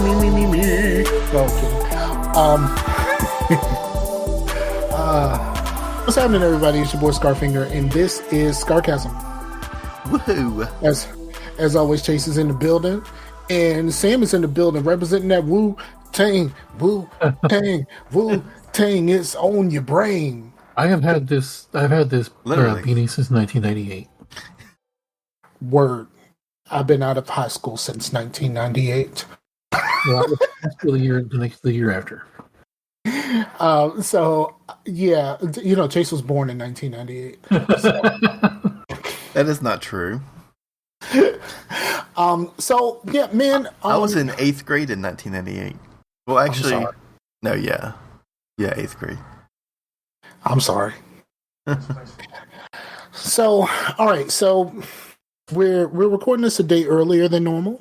me. No, I'm kidding. What's happening, everybody? It's your boy Scarfinger, and this is Scarcasm. Woohoo! As always, Chase is in the building, and Sam is in the building, representing that Wu-Tang, Wu-Tang, Wu-Tang. It's on your brain. I've had this beanie since 1998. Word. I've been out of high school since 1998. Well, the year after. So yeah, Chase was born in 1998. So. That is not true. So yeah, man. I was in 8th grade in 1998. Well, actually, no, yeah, 8th grade. I'm sorry. So, all right, so we're recording this a day earlier than normal.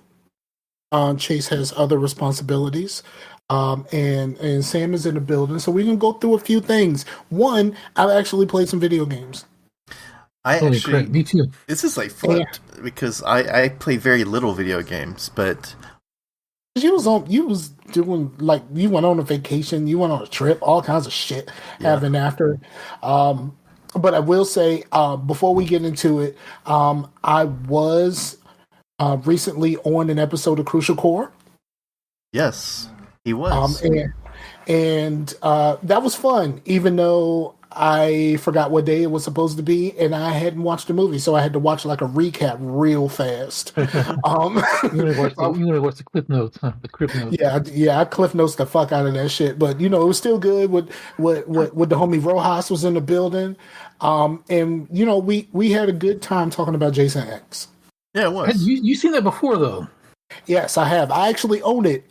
Chase has other responsibilities. And Sam is in the building, so we can go through a few things. One, I've actually played some video games. Me too. This is like flipped because I play very little video games, but you was doing, like, you went on a vacation, you went on a trip, all kinds of shit happened after. But I will say, before we get into it, I was recently on an episode of Crucial Core. Yes, he was. And that was fun, even though I forgot what day it was supposed to be, and I hadn't watched the movie, so I had to watch like a recap real fast. You want to watch the clip notes, huh? The clip notes. Yeah, I cliff notes the fuck out of that shit. But it was still good. With the homie Rojas was in the building, and we had a good time talking about Jason X. Yeah, it was. You seen that before though? Yes, I have. I actually own it.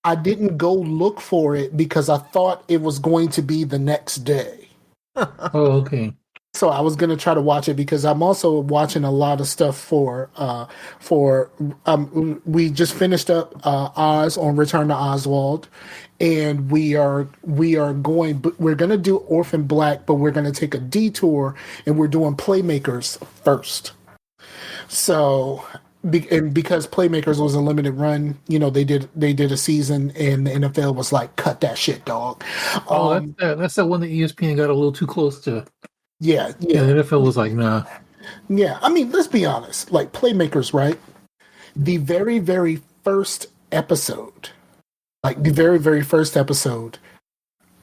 I didn't go look for it because I thought it was going to be the next day. Oh, okay. So I was going to try to watch it because I'm also watching a lot of stuff for we just finished up Oz on Return to Oswald, and we're going to do Orphan Black, but we're going to take a detour and we're doing Playmakers first. So. Because Playmakers was a limited run, they did a season, and the NFL was like, "Cut that shit, dog." That's that one that ESPN got a little too close to. Yeah. The NFL was like, nah. Yeah, I mean, let's be honest. Like Playmakers, right? The very, very first episode,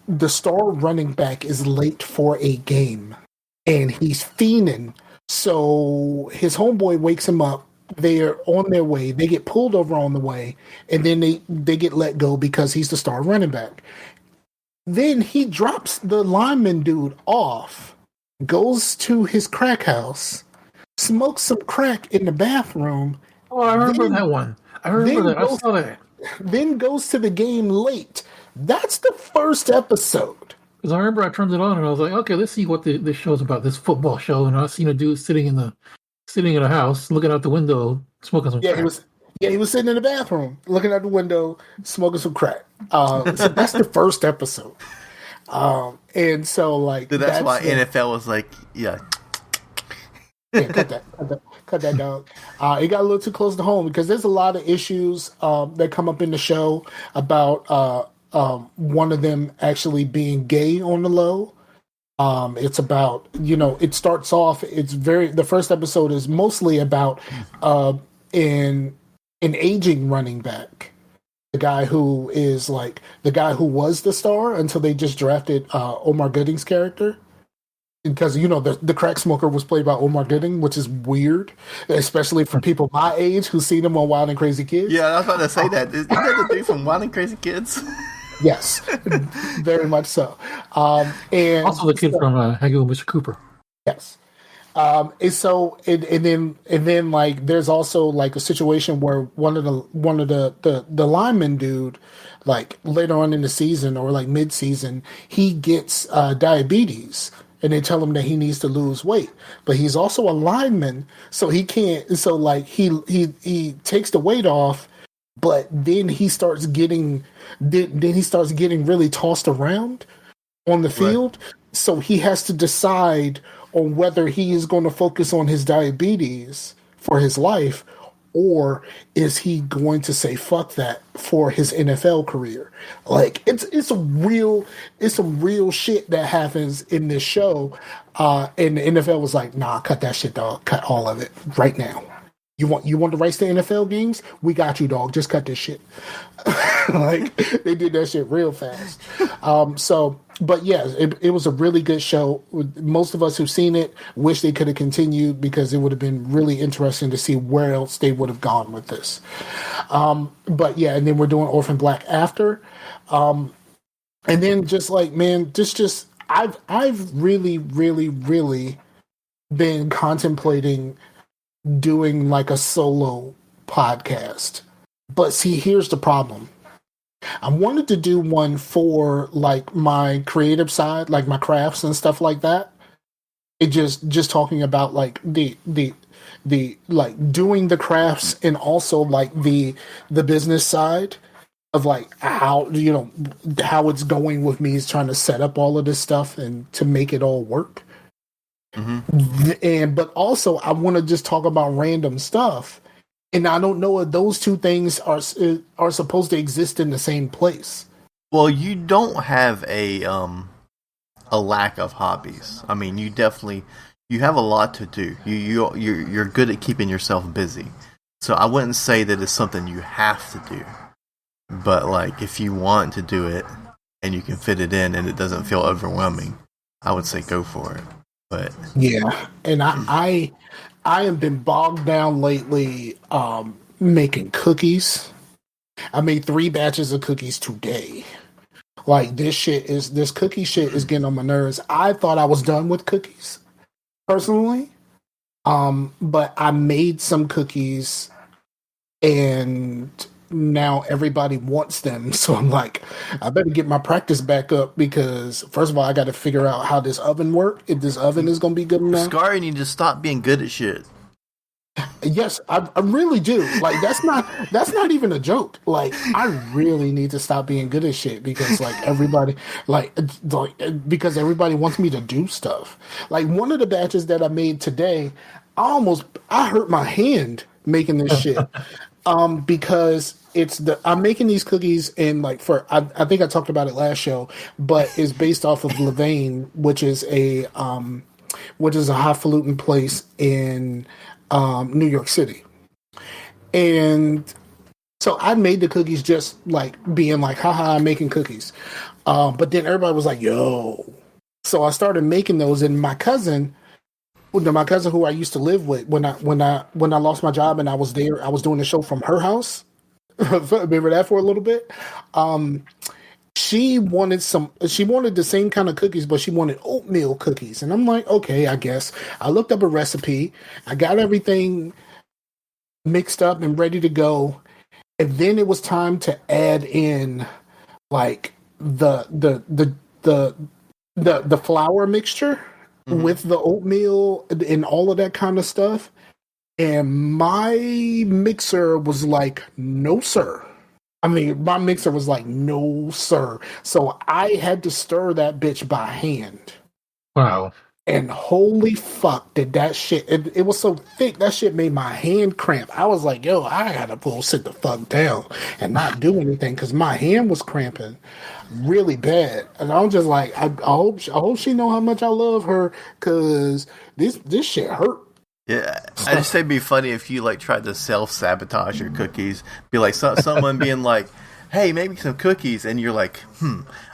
the star running back is late for a game, and he's fiending. So his homeboy wakes him up. They're on their way. They get pulled over on the way, and then they get let go because he's the star running back. Then he drops the lineman dude off, goes to his crack house, smokes some crack in the bathroom. Oh, I remember that one. I remember that. I saw that. Then goes to the game late. That's the first episode. Because I remember I turned it on and I was like, okay, let's see what this show's about, this football show. And I seen a dude sitting in a house, looking out the window, smoking some crack. He was sitting in the bathroom, looking out the window, smoking some crack. So that's the first episode. And so, like... That's why NFL was like, yeah, cut that, dog. It got a little too close to home, because there's a lot of issues that come up in the show about one of them actually being gay on the low. It's about, it starts off, the first episode is mostly about an aging running back. The guy who was the star until they just drafted Omar Gooding's character. Because, the crack smoker was played by Omar Gooding, which is weird, especially for people my age who've seen him on Wild and Crazy Kids. Yeah, I was about to say that. Isn't that the dude from Wild and Crazy Kids? Yes, very much so. And also the kid from Hanging with Mr. Cooper. Yes. And then like there's also like a situation where one of the lineman dude, like later on in the season or like mid season, he gets diabetes, and they tell him that he needs to lose weight, but he's also a lineman, so he can't. So like he takes the weight off. But then he starts getting really tossed around on the field. Right. So he has to decide on whether he is going to focus on his diabetes for his life, or is he going to say fuck that for his NFL career? Like it's some real shit that happens in this show, and the NFL was like, nah, cut that shit, dog, cut all of it right now. You want the rights to NFL games? We got you, dog. Just cut this shit. Like they did that shit real fast. But yeah, it was a really good show. Most of us who've seen it wish they could have continued because it would have been really interesting to see where else they would have gone with this. But yeah, and then we're doing Orphan Black after, and then just like man, I've really been contemplating doing like a solo podcast. But see, here's the problem. I wanted to do one for like my creative side, like my crafts and stuff like that. It just talking about like the like doing the crafts and also like the business side of like how how it's going with me is trying to set up all of this stuff and to make it all work. Mm-hmm. But also I want to just talk about random stuff, and I don't know if those two things are supposed to exist in the same place. Well, you don't have a lack of hobbies. I mean, you have a lot to do. You're good at keeping yourself busy. So I wouldn't say that it's something you have to do. But like if you want to do it and you can fit it in and it doesn't feel overwhelming, I would say go for it. But yeah, and I have been bogged down lately making cookies. I made 3 batches of cookies today. Like this cookie shit is getting on my nerves. I thought I was done with cookies personally. But I made some cookies and now everybody wants them. So I'm like, I better get my practice back up because first of all, I got to figure out how this oven works. If this oven is going to be good enough. Scar, you need to stop being good at shit. Yes, I really do. Like that's not even a joke. Like I really need to stop being good at shit because like everybody because everybody wants me to do stuff. Like one of the batches that I made today, I hurt my hand making this shit. Because I'm making these cookies in like I think I talked about it last show, but it's based off of Levain, which is a highfalutin place in New York City. And so I made the cookies just like being like, haha, I'm making cookies. But then everybody was like, yo. So I started making those, and my cousin who I used to live with when I lost my job and I was there, I was doing the show from her house. Remember that for a little bit? She wanted the same kind of cookies, but she wanted oatmeal cookies. And I'm like, okay, I guess. I looked up a recipe. I got everything mixed up and ready to go. And then it was time to add in like the flour mixture. Mm-hmm. With the oatmeal and all of that kind of stuff. And my mixer was like, no, sir. I mean, my mixer was like, no, sir. So I had to stir that bitch by hand. Wow. And holy fuck, did that shit... It was so thick, that shit made my hand cramp. I was like, yo, I gotta sit the fuck down and not do anything because my hand was cramping really bad. And I'm just like, I hope she know how much I love her because this shit hurt. Yeah, I just think it'd be funny if you like tried to self-sabotage your cookies. Be like someone being like, hey, maybe some cookies, and you're like,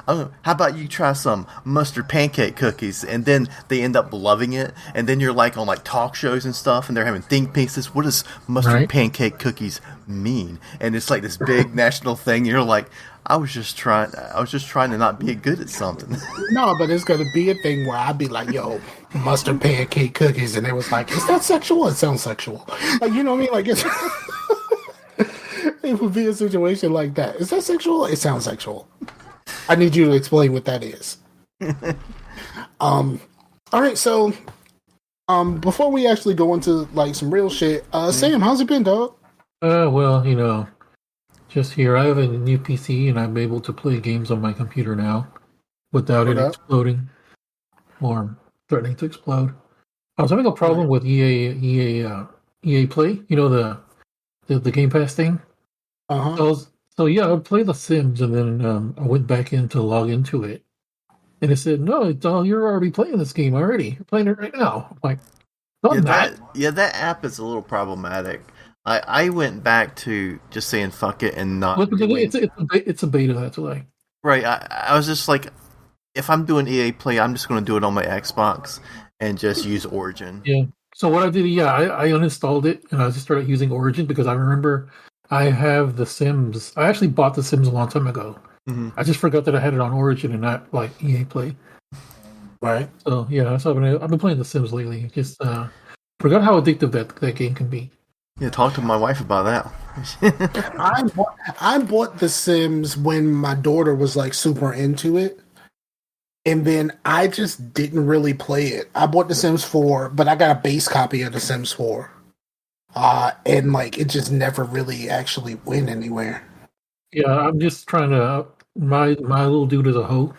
how about you try some mustard pancake cookies? And then they end up loving it, and then you're like on like talk shows and stuff, and they're having think pieces. What does mustard pancake cookies mean? And it's like this big national thing. And you're like, I was just trying to not be good at something. No, but it's gonna be a thing where I'd be like, yo, mustard pancake cookies, and it was like, is that sexual? It sounds sexual. Like, you know what I mean? Like it's it would be a situation like that. Is that sexual? It sounds sexual. I need you to explain what that is. All right, so before we actually go into like some real shit, Sam, how's it been, dog? Well, just here. I have a new PC and I'm able to play games on my computer now without it exploding or threatening to explode. I was having a problem with EA Play. the Game Pass thing. Uh-huh. So yeah, I would play The Sims, and then I went back in to log into it, and it said, "No, you're already playing this game already. You're playing it right now." I'm like, "No, I'm not." That app is a little problematic. I went back to just saying fuck it and Well, not because doing. it's a beta. That's why. Right. I was just like, if I'm doing EA Play, I'm just going to do it on my Xbox and just use Origin. Yeah. So what I did, I uninstalled it and I just started using Origin because I remember I have The Sims. I actually bought The Sims a long time ago. Mm-hmm. I just forgot that I had it on Origin and not like EA Play. Right. So yeah, so I've been playing The Sims lately. Just forgot how addictive that game can be. Yeah, talk to my wife about that. I bought The Sims when my daughter was like super into it. And then I just didn't really play it. I bought The Sims 4, but I got a base copy of The Sims 4. And like it just never really actually went anywhere. Yeah, I'm just trying to my little dude is a hoe.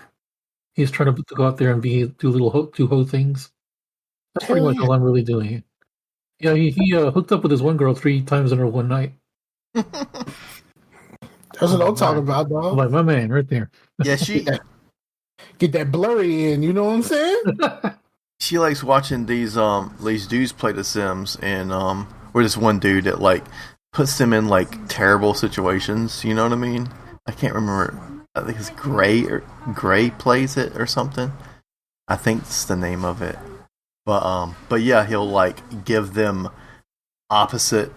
He's trying to go out there and do hoe things. That's pretty much all I'm really doing. Yeah, he hooked up with his one girl 3 times in her one night. That's what I'm talking about, dog. I'm like my man, right there. Yeah, she get that blurry in. You know what I'm saying? She likes watching these dudes play The Sims, and or this one dude that like puts them in like terrible situations. You know what I mean? I can't remember. I think it's Gray plays it or something. I think it's the name of it. But yeah, he'll like give them opposite,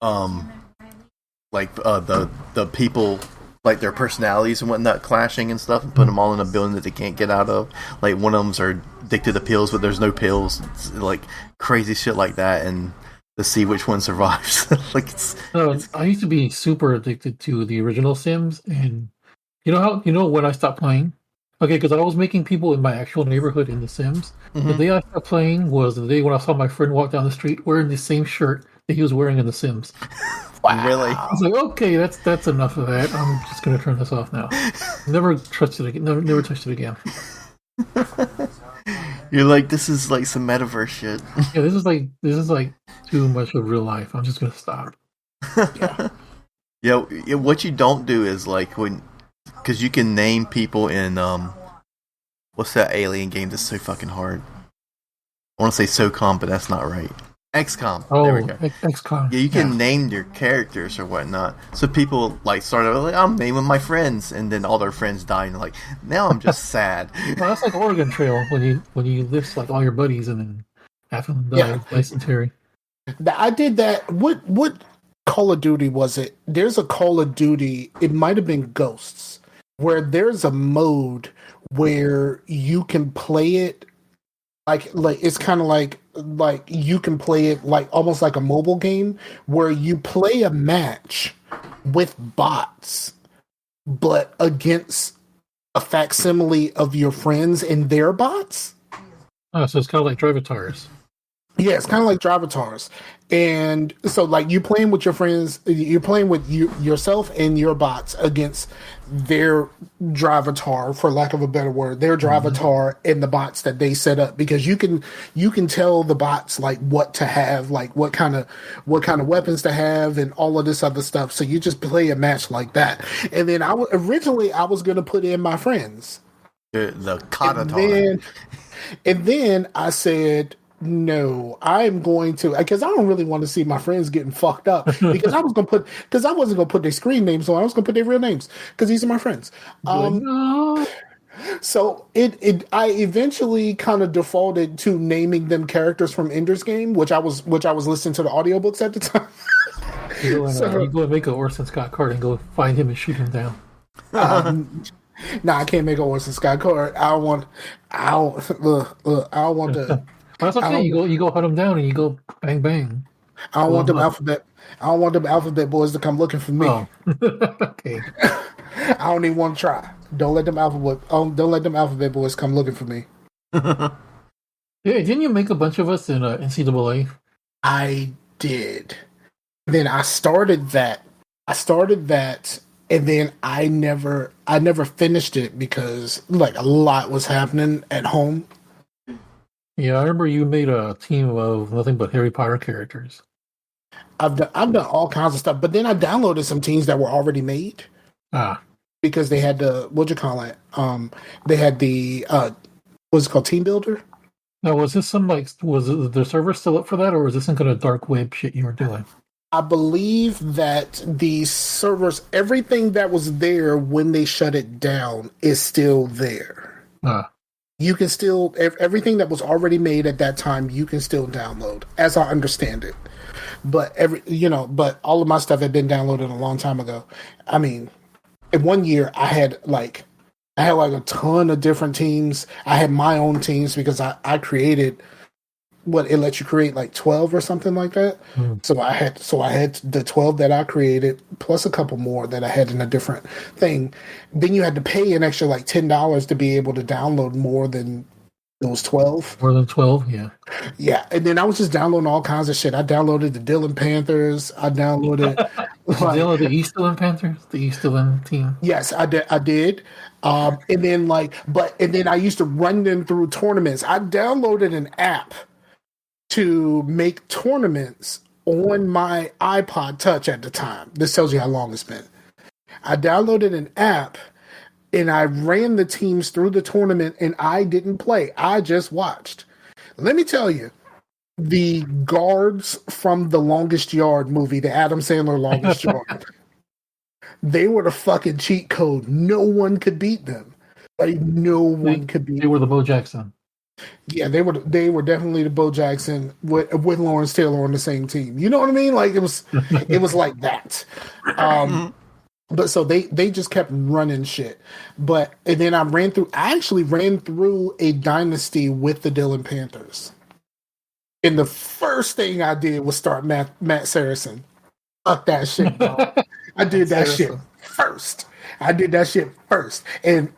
like the people, like their personalities and whatnot clashing and stuff, and put them all in a building that they can't get out of. Like one of them's are addicted to pills, but there's no pills. It's like crazy shit like that, and to see which one survives. I used to be super addicted to the original Sims, and you know when I stopped playing. Okay, because I was making people in my actual neighborhood in The Sims. Mm-hmm. The day I stopped playing was the day when I saw my friend walk down the street wearing the same shirt that he was wearing in The Sims. Wow. Really? I was like, okay, that's enough of that. I'm just gonna turn this off now. Never touched it again. Never touched it again. You're like, this is like some metaverse shit. Yeah, this is like too much of real life. I'm just gonna stop. Yeah. What you don't do is like because you can name people in what's that alien game that's so fucking hard? I want to say SOCOM, but that's not right. XCOM. Oh, there we go. XCOM. Yeah, you can name your characters or whatnot. So people like started like, I'm naming my friends, and then all their friends die, and like now I'm just sad. Well, that's like Oregon Trail when you list like all your buddies and then half of them die. Yeah. Dysentery. I did that. What Call of Duty was it? There's a Call of Duty. It might have been Ghosts, where there's a mode where you can play it like it's kind of like you can play it like almost like a mobile game where you play a match with bots, but against a facsimile of your friends and their bots. Oh, so it's kind of like Drivatars. Yeah, it's kind of like Drivatars. And so, like, you're playing with your friends, you're playing with yourself and your bots against their Drivatar, for lack of a better word, their Drivatar and the bots that they set up. Because you can tell the bots like what to have, like what kind of weapons to have, and all of this other stuff. So you just play a match like that. And then originally I was gonna put in my friends, the Katatar, and then I said, no, I'm going to, because I don't really want to see my friends getting fucked up, because I wasn't gonna put their screen names on. I was gonna put their real names because these are my friends. No. So I eventually kind of defaulted to naming them characters from Ender's Game, which I was listening to the audiobooks at the time. You go and make an Orson Scott Card and go find him and shoot him down. Nah, I can't make an Orson Scott Card. I don't want to. That's okay. You go hunt them down and you go bang bang. I don't want them alphabet boys to come looking for me. Oh. Okay. I don't even want to try. Don't let them alphabet boys come looking for me. Yeah, didn't you make a bunch of us in NCAA? I did. Then I started that, and then I never finished it because like a lot was happening at home. Yeah, I remember you made a team of nothing but Harry Potter characters. I've done all kinds of stuff, but then I downloaded some teams that were already made Ah, because they had the what you call it? They had the what's it called, Team Builder. now was this some like was the server still up for that, or was this some kind of dark web shit you were doing? I believe that the servers, everything that was there when they shut it down, is still there. Ah, You can still everything that was already made at that time. You can still download, as I understand it. But but all of my stuff had been downloaded a long time ago. I mean, in one year, I had like a ton of different teams. I had my own teams because I created what it lets you create like 12 or something like that. So I had the 12 that I created plus a couple more that I had in a different thing. Then you had to pay an extra like $10 to be able to download more than those 12. more than 12, yeah. Yeah, and then I was just downloading all kinds of shit. I downloaded the Dylan Panthers. I downloaded The East Dylan Panthers, the East Dylan team. yes, I did. And then I used to run them through tournaments. I downloaded an app to make tournaments on my iPod Touch at the time. This tells you how long it's been. I downloaded an app and I ran the teams through the tournament and I didn't play. I just watched. Let me tell you, the guards from the Longest Yard movie, the Adam Sandler Longest Yard, they were the fucking cheat code. No one could beat them. Like no one could beat them. They were the Bo Jackson. Yeah, they were definitely the Bo Jackson with Lawrence Taylor on the same team. You know what I mean? Like it was like that. But so they just kept running shit. And then I actually ran through a dynasty with the Dylan Panthers. And the first thing I did was start Matt Saracen. Fuck that shit, dog. I did that shit first. And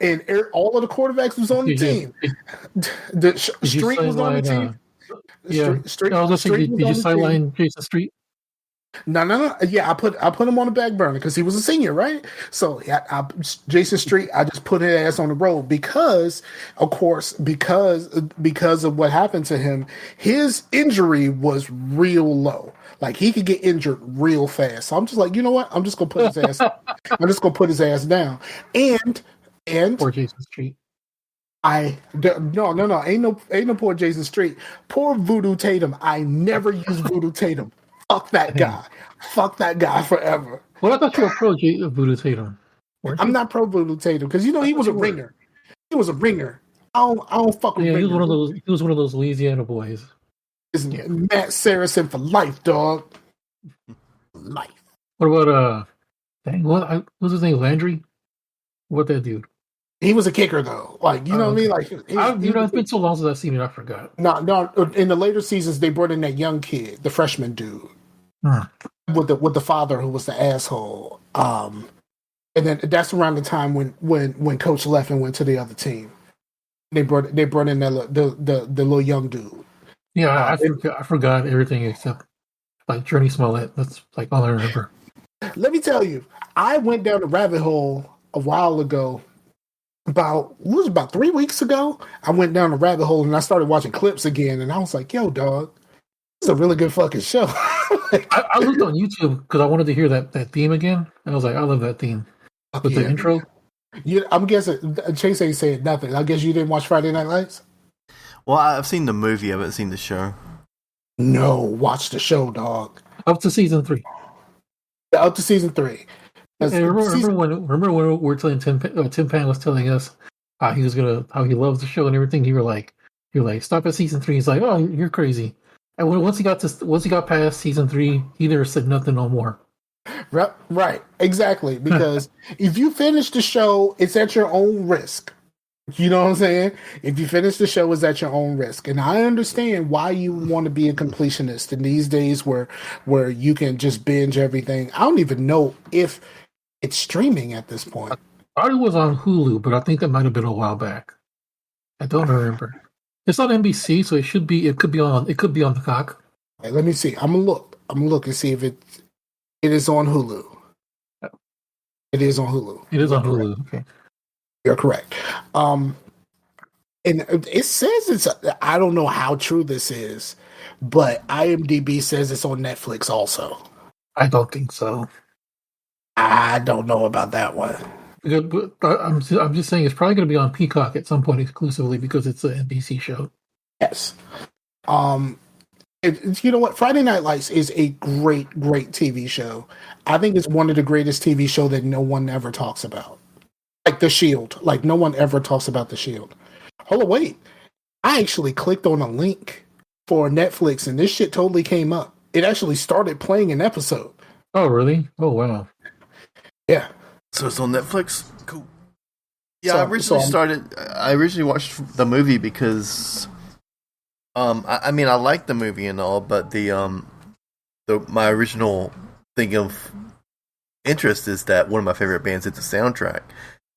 all of the quarterbacks was on the team. Street was on the team. Street. I was listening. Did you sideline Jason Street? No. Yeah, I put him on the back burner because he was a senior, right? So Jason Street, I just put his ass on the road because, of course, because of what happened to him, his injury was real low. Like he could get injured real fast. So I'm just like, you know what? I'm just gonna put his ass. I'm just gonna put his ass down. And poor Jason Street. No. Ain't no poor Jason Street. Poor Voodoo Tatum. I never use Voodoo Tatum. Fuck that guy. Fuck that guy forever. Well, I thought you were pro Voodoo Tatum. I'm not pro Voodoo Tatum because he was a ringer. He was a ringer. I don't fuck with ringers. He was one of those Louisiana boys. Matt Saracen for life, dog. Life. What about what was his name? Landry? What that dude? He was a kicker though. Like you know what I mean? Like it's been so long since I've seen it, I forgot. No. In the later seasons, they brought in that young kid, the freshman dude, with the father who was the asshole. And then that's around the time when Coach left and went to the other team. They brought in the little young dude. Yeah, I forgot everything except like Journey Smollett. That's like all I remember. Let me tell you, I went down the rabbit hole a while ago. About 3 weeks ago, I went down the rabbit hole and I started watching clips again, and I was like, "Yo, dog, this is a really good fucking show." I looked on YouTube because I wanted to hear that theme again, and I was like, "I love that theme." With the intro. I'm guessing Chase ain't saying nothing. I guess you didn't watch Friday Night Lights. Well, I've seen the movie. I haven't seen the show. No, watch the show, dog. Up to season 3. Up to season 3. Hey, remember when we were telling Tim Pan was telling us how he loves the show and everything. You're like, stop at season 3. He's like, oh, you're crazy. And once he got past season 3, he never said nothing no more. Right, exactly. Because if you finish the show, it's at your own risk. You know what I'm saying? If you finish the show, it's at your own risk. And I understand why you want to be a completionist in these days where you can just binge everything. I don't even know if it's streaming at this point. I thought it was on Hulu, but I think that might have been a while back. I don't remember. It's on NBC, so it could be on the cock. Hey, let me see. I'm gonna look and see if it is on Hulu. It is on Hulu. It is on Hulu. Okay. You're correct. And it says I don't know how true this is, but IMDb says it's on Netflix also. I don't think so. I don't know about that one. But I'm just saying it's probably going to be on Peacock at some point exclusively because it's an NBC show. Yes. You know what? Friday Night Lights is a great TV show. I think it's one of the greatest TV show that no one ever talks about. Like The Shield. Like no one ever talks about The Shield. Hold on, wait. I actually clicked on a link for Netflix and this shit totally came up. It actually started playing an episode. Oh, really? Oh, wow. Yeah. So it's on Netflix? Cool. Yeah, I originally watched the movie because I mean I like the movie and all, but my original thing of interest is that one of my favorite bands did the soundtrack.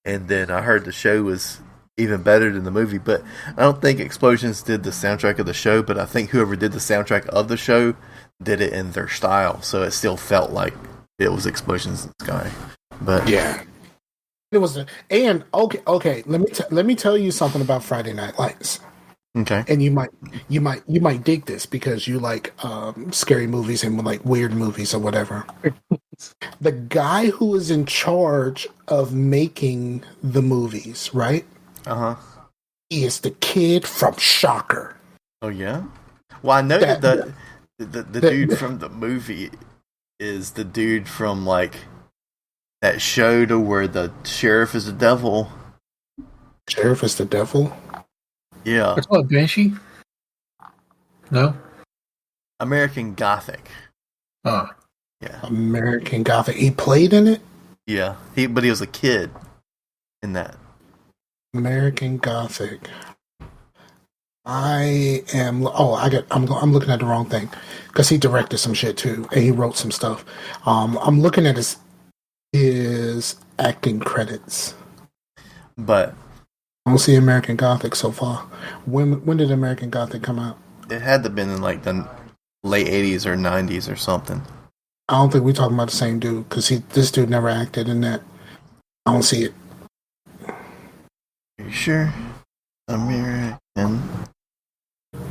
And then I heard the show was even better than the movie, but I don't think Explosions did the soundtrack of the show, but I think whoever did the soundtrack of the show did it in their style, so it still felt like it was Explosions in the Sky. But yeah, it was. Okay. Let me tell you something about Friday Night Lights. Okay, and you might dig this because you like scary movies and like weird movies or whatever. The guy who is in charge of making the movies, right? He is the kid from Shocker. Oh yeah. Well, I know that the dude from the movie is the dude from like that show to where the sheriff is the devil. Sheriff is the devil? Yeah. It's what, Banshee? No? American Gothic. Oh. Yeah. American Gothic. He played in it? Yeah. But he was a kid in that. American Gothic. I'm looking at the wrong thing because he directed some shit too and he wrote some stuff. I'm looking at his acting credits, but I don't see American Gothic so far. When did American Gothic come out? It had to have been in like the late 80s or 90s or something. I don't think we're talking about the same dude because this dude never acted in that. I don't see it. Are you sure? American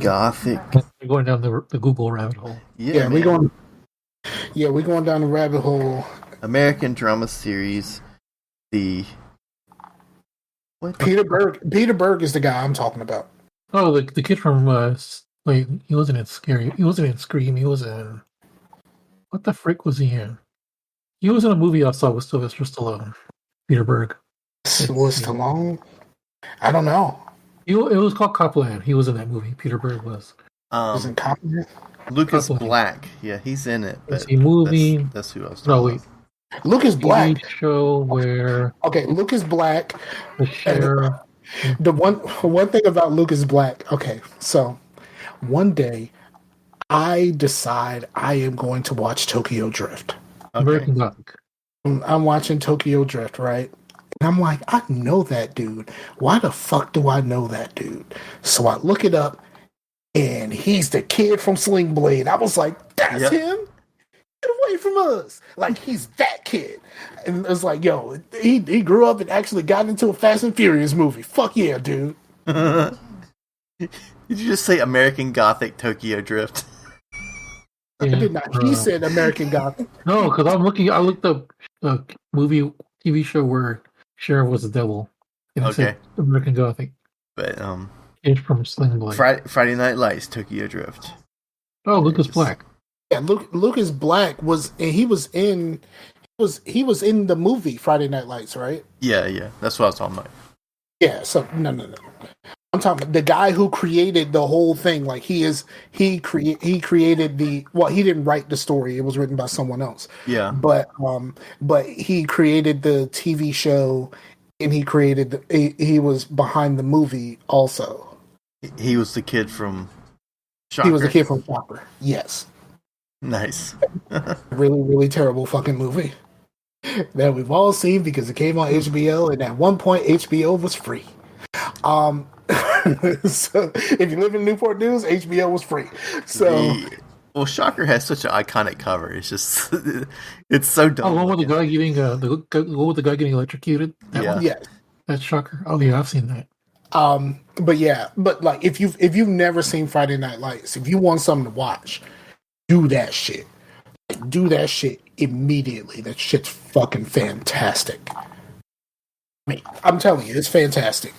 Gothic. We're going down the Google rabbit hole. Yeah, we're going down the rabbit hole. American drama series. Peter Berg is the guy I'm talking about. Oh, the kid from wait, he wasn't in Scary. He wasn't in Scream. He was in what the frick was he in? He was in a movie I saw with Sylvester Stallone. Peter Berg. Was Stallone? I don't know. It was called Copland. He was in that movie. Peter Berg was. Was in Copland? Lucas Black. Yeah, he's in it. It's a movie. That's who I was talking about. Lucas Black. Show where Lucas Black. The sheriff. The one thing about Lucas Black. Okay, so one day I decide I am going to watch Tokyo Drift. American Gothic. I'm watching Tokyo Drift, right? And I'm like, I know that dude. Why the fuck do I know that dude? So I look it up, and he's the kid from Sling Blade. I was like, that's him? Get away from us. Like, he's that kid. And it's like, yo, he grew up and actually got into a Fast and Furious movie. Fuck yeah, dude. Did you just say American Gothic Tokyo Drift? I did not. He said American Gothic. No, because I looked up a movie, TV show where Sheriff was the devil. And okay. American Gothic. But it's from Sling Blade. Friday Night Lights, Tokyo Drift. Oh, Lucas Black. Yeah, Lucas Black was in the movie Friday Night Lights, right? Yeah. That's what I was talking about. Yeah, so no. I'm talking about the guy who created the whole thing. Like he created he didn't write the story. It was written by someone else. Yeah. But he created the TV show and he was behind the movie also. He was the kid from Shocker. He was the kid from Shocker. Yes. Nice. Really, really terrible fucking movie that we've all seen because it came on HBO and at one point HBO was free. So if you live in Newport News, HBO was free. So Shocker has such an iconic cover. It's just it's so dumb. Oh, the guy getting electrocuted. That one? Yeah, that's Shocker. Oh yeah, I've seen that. But yeah, but like if you've never seen Friday Night Lights, if you want something to watch, do that shit. Do that shit immediately. That shit's fucking fantastic. I mean, I'm telling you, it's fantastic.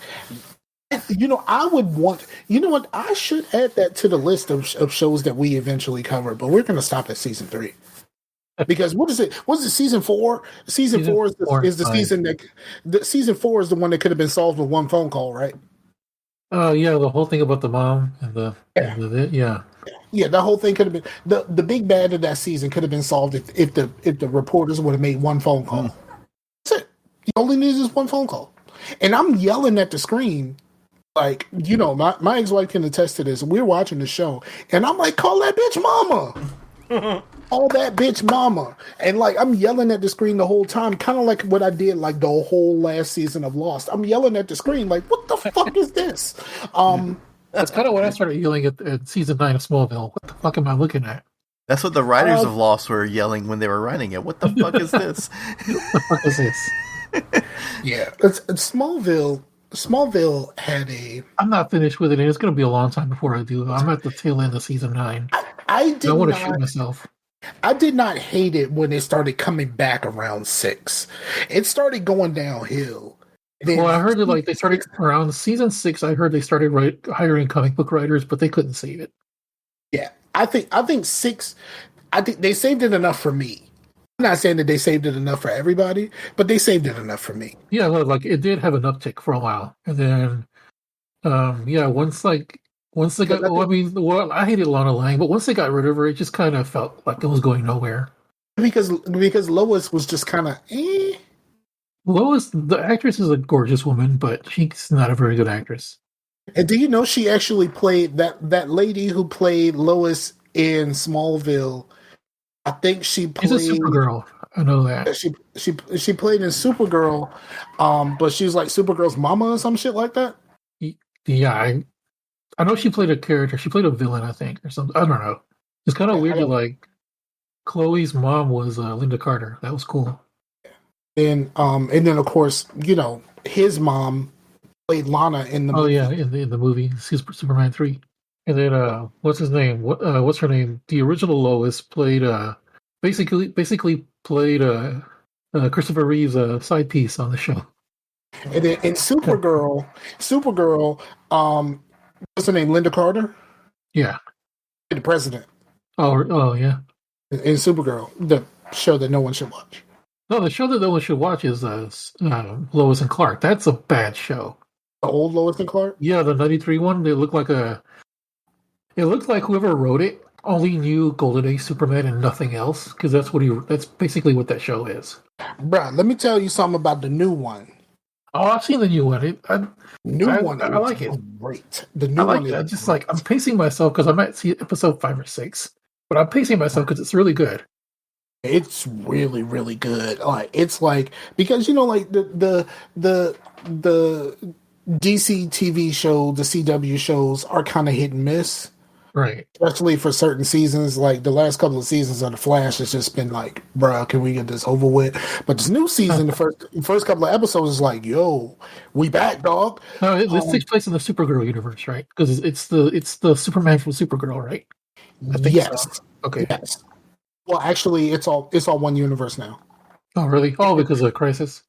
I would want. You know what? I should add that to the list of shows that we eventually cover, but we're going to stop at season 3 because what is it? What's it? Season 4? Season 4 is the season that. The season 4 is the one that could have been solved with one phone call, right? Yeah, the whole thing about the mom and the whole thing could have been the big bad of that season could have been solved if the reporters would have made one phone call. That's it. You only need is one phone call, and I'm yelling at the screen. Like, my ex-wife can attest to this. We're watching the show, and I'm like, call that bitch mama. Call that bitch mama. And, like, I'm yelling at the screen the whole time, kind of like what I did, like, the whole last season of Lost. I'm yelling at the screen, like, what the fuck is this? That's kind of what I started yelling at season 9 of Smallville. What the fuck am I looking at? That's what the writers of Lost were yelling when they were writing it. What the fuck is this? What the fuck is this? Yeah. It's Smallville had a... I'm not finished with it, and it's going to be a long time before I do. I'm at the tail end of season 9. I want to shoot myself. I did not hate it when it started coming back around 6. It started going downhill. Well, I heard that they started around season 6. I heard they started hiring comic book writers, but they couldn't save it. Yeah, I think 6. I think they saved it enough for me. I'm not saying that they saved it enough for everybody, but they saved it enough for me. Yeah, it did have an uptick for a while, and then, once they got. I hated Lana Lang, but once they got rid of her, it just kind of felt like it was going nowhere. Because Lois was just kind of. Lois, the actress, is a gorgeous woman, but she's not a very good actress. And do you know she actually played that lady who played Lois in Smallville? I think she played. She's a Supergirl. I know that. She played in Supergirl, but she was like Supergirl's mama or some shit like that. Yeah, I know she played a character. She played a villain, I think, or something. I don't know. It's kind of weird that Chloe's mom was Linda Carter. That was cool. And then of course his mom played Lana in the movie. In the movie Superman 3. And then what's his name? What's her name? The original Lois played basically played Christopher Reeve's side piece on the show. And then in Supergirl, what's her name? Linda Carter? Yeah. The president. Oh yeah. In Supergirl, the show that no one should watch. No, the show that no one should watch is Lois and Clark. That's a bad show. The old Lois and Clark? Yeah, the 93 one. It looked like whoever wrote it only knew Golden Age Superman and nothing else, because that's basically what that show is. Bruh, let me tell you something about the new one. Oh, I've seen the new one. I like it. Great. The new one. I just I'm pacing myself because I might see episode 5 or 6, but I'm pacing myself because it's really good. It's really, really good. It's because the DC TV show, the CW shows are kind of hit and miss, right? Especially for certain seasons. Like the last couple of seasons of The Flash has just been like, bruh, can we get this over with? But this new season, the first couple of episodes is like, yo, we back, dog. No, this takes place in the Supergirl universe, right? Because it's the Superman from Supergirl, right? I think yes. So. Okay. Yes. Well, actually, it's all one universe now. Oh, really? Oh, because of Crisis?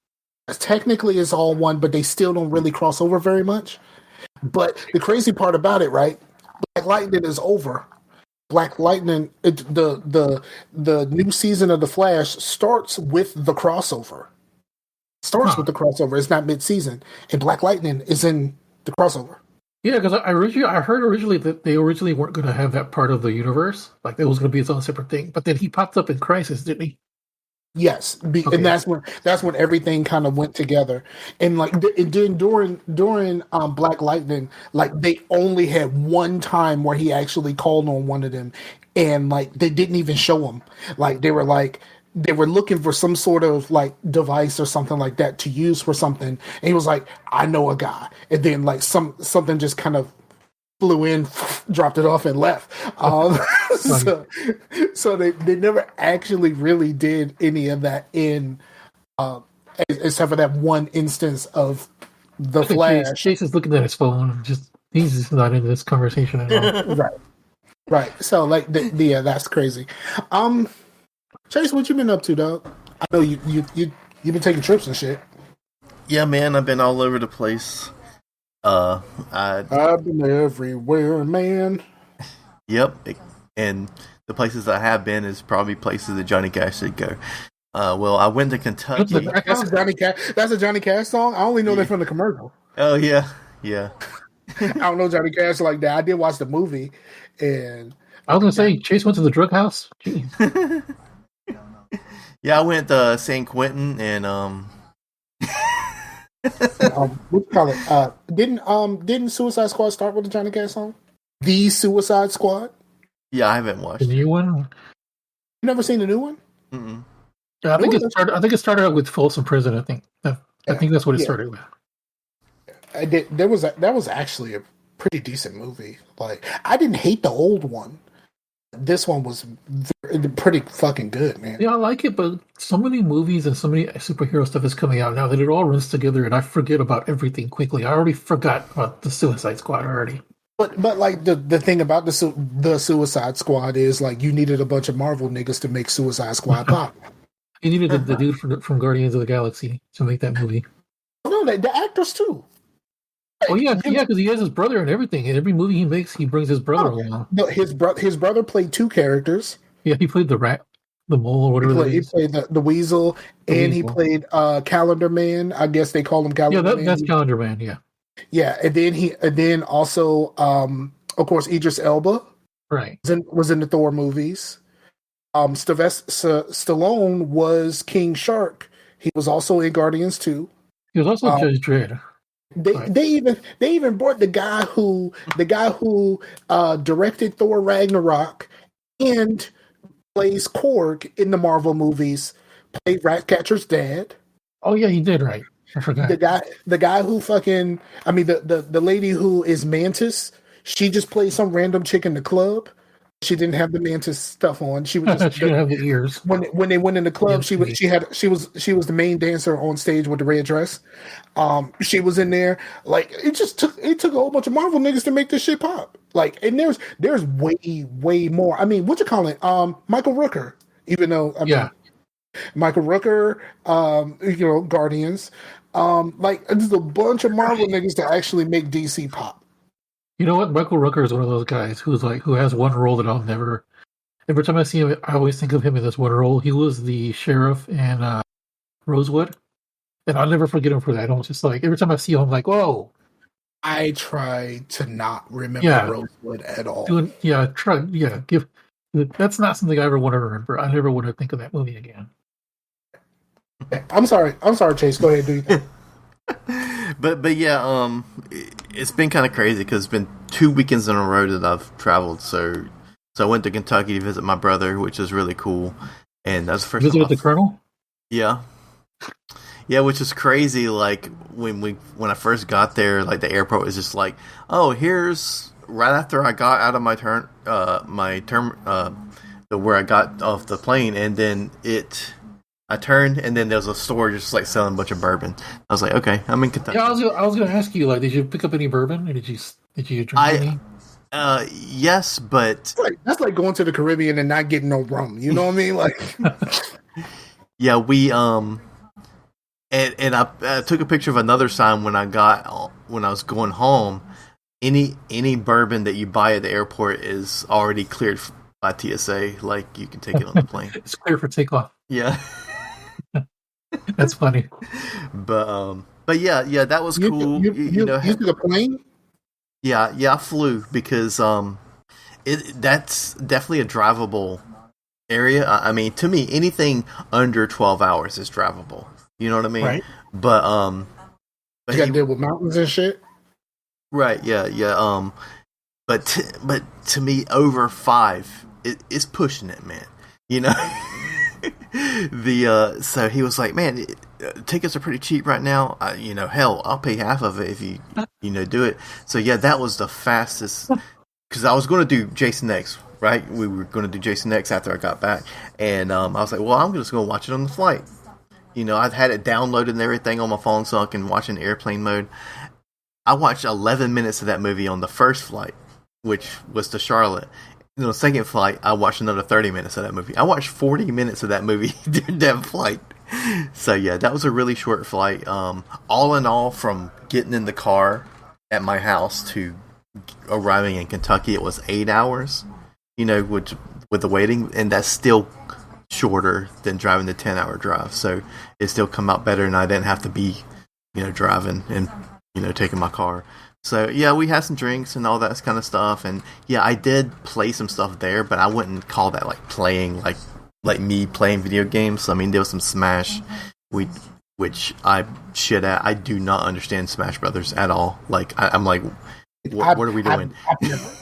Technically, it's all one, but they still don't really cross over very much. But the crazy part about it, right? Black Lightning is over. Black Lightning, the new season of The Flash starts with the crossover. With the crossover. It's not mid-season. And Black Lightning is in the crossover. Yeah, because I heard originally that they originally weren't going to have that part of the universe. Like, it was going to be its own separate thing. But then he popped up in Crisis, didn't he? Yes, okay. And that's when everything kind of went together. And during Black Lightning, they only had one time where he actually called on one of them, and they didn't even show him. They were looking for some sort of device or something like that to use for something, and he was like, "I know a guy," and then something just kind of flew in, dropped it off, and left. So they never actually really did any of that in, except for that one instance of The Look at Chase. Flash. Chase is looking at his phone. He's just not in this conversation at all. Right. So like, yeah, that's crazy. Chase, what you been up to, dog? I know you've been taking trips and shit. Yeah, man, I've been all over the place. I've been everywhere, man. Yep, and the places I have been is probably places that Johnny Cash should go. Well, I went to Kentucky. That's a Johnny Cash. That's a Johnny Cash song. I only know that from the commercial. Oh yeah. I don't know Johnny Cash like that. I did watch the movie, and I was gonna say Chase went to the drug house. Jeez. Yeah, I went to San Quentin and what do you call it? Didn't Suicide Squad start with the Johnny Cash song? The Suicide Squad. Yeah, I haven't watched the new one. You never seen the new one? Mm-mm. Yeah, I think it started out with Folsom Prison. I think that's what it started with. That was actually a pretty decent movie. Like, I didn't hate the old one. This one was pretty fucking good, man. Yeah, I like it, but so many movies and so many superhero stuff is coming out now that it all runs together, and I forget about everything quickly. I already forgot about the Suicide Squad already. But like the thing about the Suicide Squad is like you needed a bunch of Marvel niggas to make Suicide Squad pop. You needed the dude from Guardians of the Galaxy to make that movie. No, the actors too. Oh yeah, because he has his brother and everything. In every movie he makes, he brings his brother along. No, his brother played two characters. Yeah, he played the rat, the mole, or whatever. He played the weasel, he played Calendar Man. I guess they call him Calendar Man. Yeah, that's Calendar Man. Yeah, yeah, and then also of course Idris Elba, right, was in the Thor movies. Stallone was King Shark. He was also in Guardians 2. He was also Judge Dredd. They even brought the guy who directed Thor Ragnarok and plays Korg in the Marvel movies, played Ratcatcher's dad. Oh yeah, he did, right. I forgot. The guy who the lady who is Mantis, she just played some random chick in the club. She didn't have the Mantis stuff on. She was just she didn't have the ears. When they went in the club, she was the main dancer on stage with the red dress. She was in there. Like, it took a whole bunch of Marvel niggas to make this shit pop. Like, and there's way more. I mean, what you call it? Michael Rooker. Even though Michael Rooker, Guardians. Like, there's a bunch of Marvel niggas to actually make DC pop. You know what? Michael Rooker is one of those guys who has one role that I'll never. Every time I see him, I always think of him in this one role. He was the sheriff in Rosewood, and I'll never forget him for that. I was just like, every time I see him, I'm like, whoa. I try to not remember Rosewood at all. That's not something I ever want to remember. I never want to think of that movie again. I'm sorry, Chase. Go ahead, do your thing. But yeah, it's been kind of crazy because it's been 2 weekends in a row that I've traveled. So I went to Kentucky to visit my brother, which is really cool. And that's the first time. Visited the Colonel? Yeah. Yeah, which is crazy. Like when I first got there, like the airport was just like, oh, here's right after I got out of where I got off the plane, and then I turned, and then there was a store just like selling a bunch of bourbon. I was like, okay, I'm in Kentucky. Yeah, I was going to ask you, like, did you pick up any bourbon? Or did you drink any? Yes, but that's like going to the Caribbean and not getting no rum. You know what I mean? Like, yeah, we and I took a picture of another sign when I was going home. Any bourbon that you buy at the airport is already cleared by TSA. Like, you can take it on the plane. It's clear for takeoff. Yeah. That's funny. But yeah, that was cool. You know, took a plane? Yeah, I flew because that's definitely a drivable area. I mean, to me, anything under 12 hours is drivable. You know what I mean? Right. But you got to deal with mountains and shit. Right. Yeah. But to me, over 5, it's pushing it, man. You know. So he was like, man, tickets are pretty cheap right now. Hell, I'll pay half of it if you do it. So yeah, that was the fastest, because I was going to do Jason X, right? We were going to do Jason X after I got back, and I was like, well, I'm just going to watch it on the flight, I've had it downloaded and everything on my phone so I can watch in airplane mode. I watched 11 minutes of that movie on the first flight, which was to Charlotte. The second flight, I watched another 30 minutes of that movie. I watched 40 minutes of that movie during that flight. So yeah, that was a really short flight. All in all, from getting in the car at my house to arriving in Kentucky, it was 8 hours. With the waiting, and that's still shorter than driving the 10-hour drive. So it still come out better, and I didn't have to be, driving and taking my car. So yeah, we had some drinks and all that kind of stuff, and yeah, I did play some stuff there, but I wouldn't call that like playing, like me playing video games. I mean, there was some Smash, which I shit at. I do not understand Smash Brothers at all. Like I'm like, what are we doing?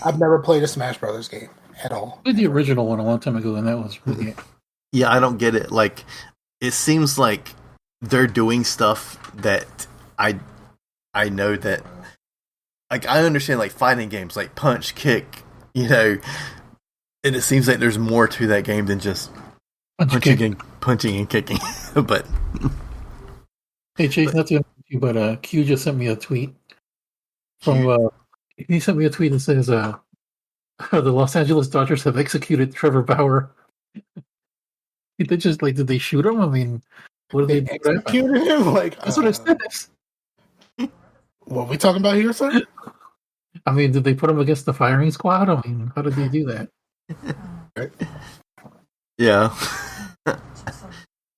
I've never played a Smash Brothers game at all. I did the original one a long time ago, and that was really Yeah, I don't get it. Like, it seems like they're doing stuff that I know that. Like, I understand, like, fighting games, like punch, kick, and it seems like there's more to that game than just punching and kicking. But hey, Chase, not to interrupt you, but Q just sent me a tweet from. He sent me a tweet that says, "The Los Angeles Dodgers have executed Trevor Bauer." Did they shoot him? I mean, what did they executed him? Like, that's what I said. What are we talking about here, sir? I mean, did they put him against the firing squad? I mean, how did they do that? Yeah.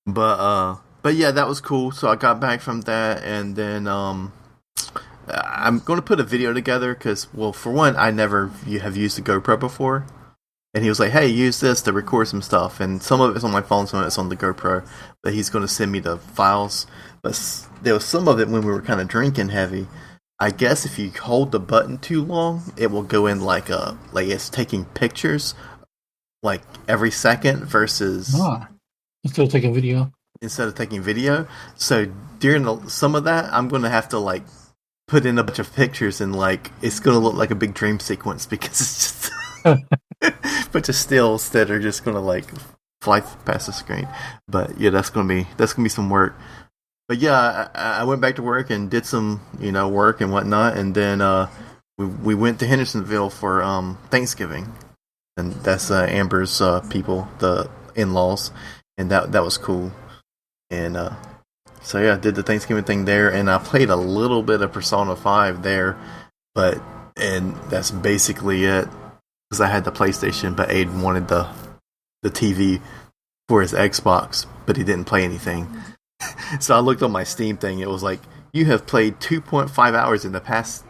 But yeah, that was cool. So I got back from that, and then I'm going to put a video together because, well, for one, I never have used a GoPro before. And he was like, hey, use this to record some stuff. And some of it's on my phone, some of it's on the GoPro. But he's going to send me the files. But there was some of it when we were kind of drinking heavy. I guess if you hold the button too long, it will go in like it's taking pictures like every second versus... Instead of taking video? Instead of taking video. So during some of that, I'm going to have to like put in a bunch of pictures and like it's going to look like a big dream sequence because it's just... bunch of stills that are just gonna like fly past the screen. But yeah, that's gonna be some work. But yeah, I went back to work and did some work and whatnot, and then we went to Hendersonville for Thanksgiving, and that's Amber's people, the in-laws, and that was cool. And so yeah, I did the Thanksgiving thing there, and I played a little bit of Persona 5 there, and that's basically it. Because I had the PlayStation, but Aiden wanted the TV for his Xbox, but he didn't play anything. So I looked on my Steam thing. It was like, you have played 2.5 hours in the past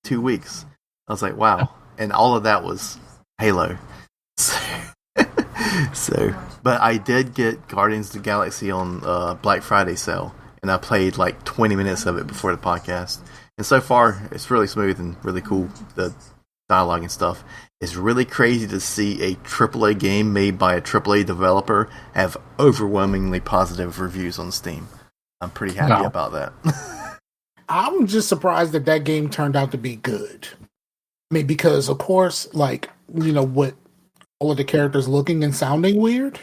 2 weeks. I was like, wow. And all of that was Halo. So, but I did get Guardians of the Galaxy on Black Friday sale, and I played like 20 minutes of it before the podcast. And so far, it's really smooth and really cool. The dialogue and stuff. It's really crazy to see a AAA game made by a AAA developer have overwhelmingly positive reviews on Steam. I'm pretty happy about that. I'm just surprised that game turned out to be good. I mean, because of course, like, with all of the characters looking and sounding weird,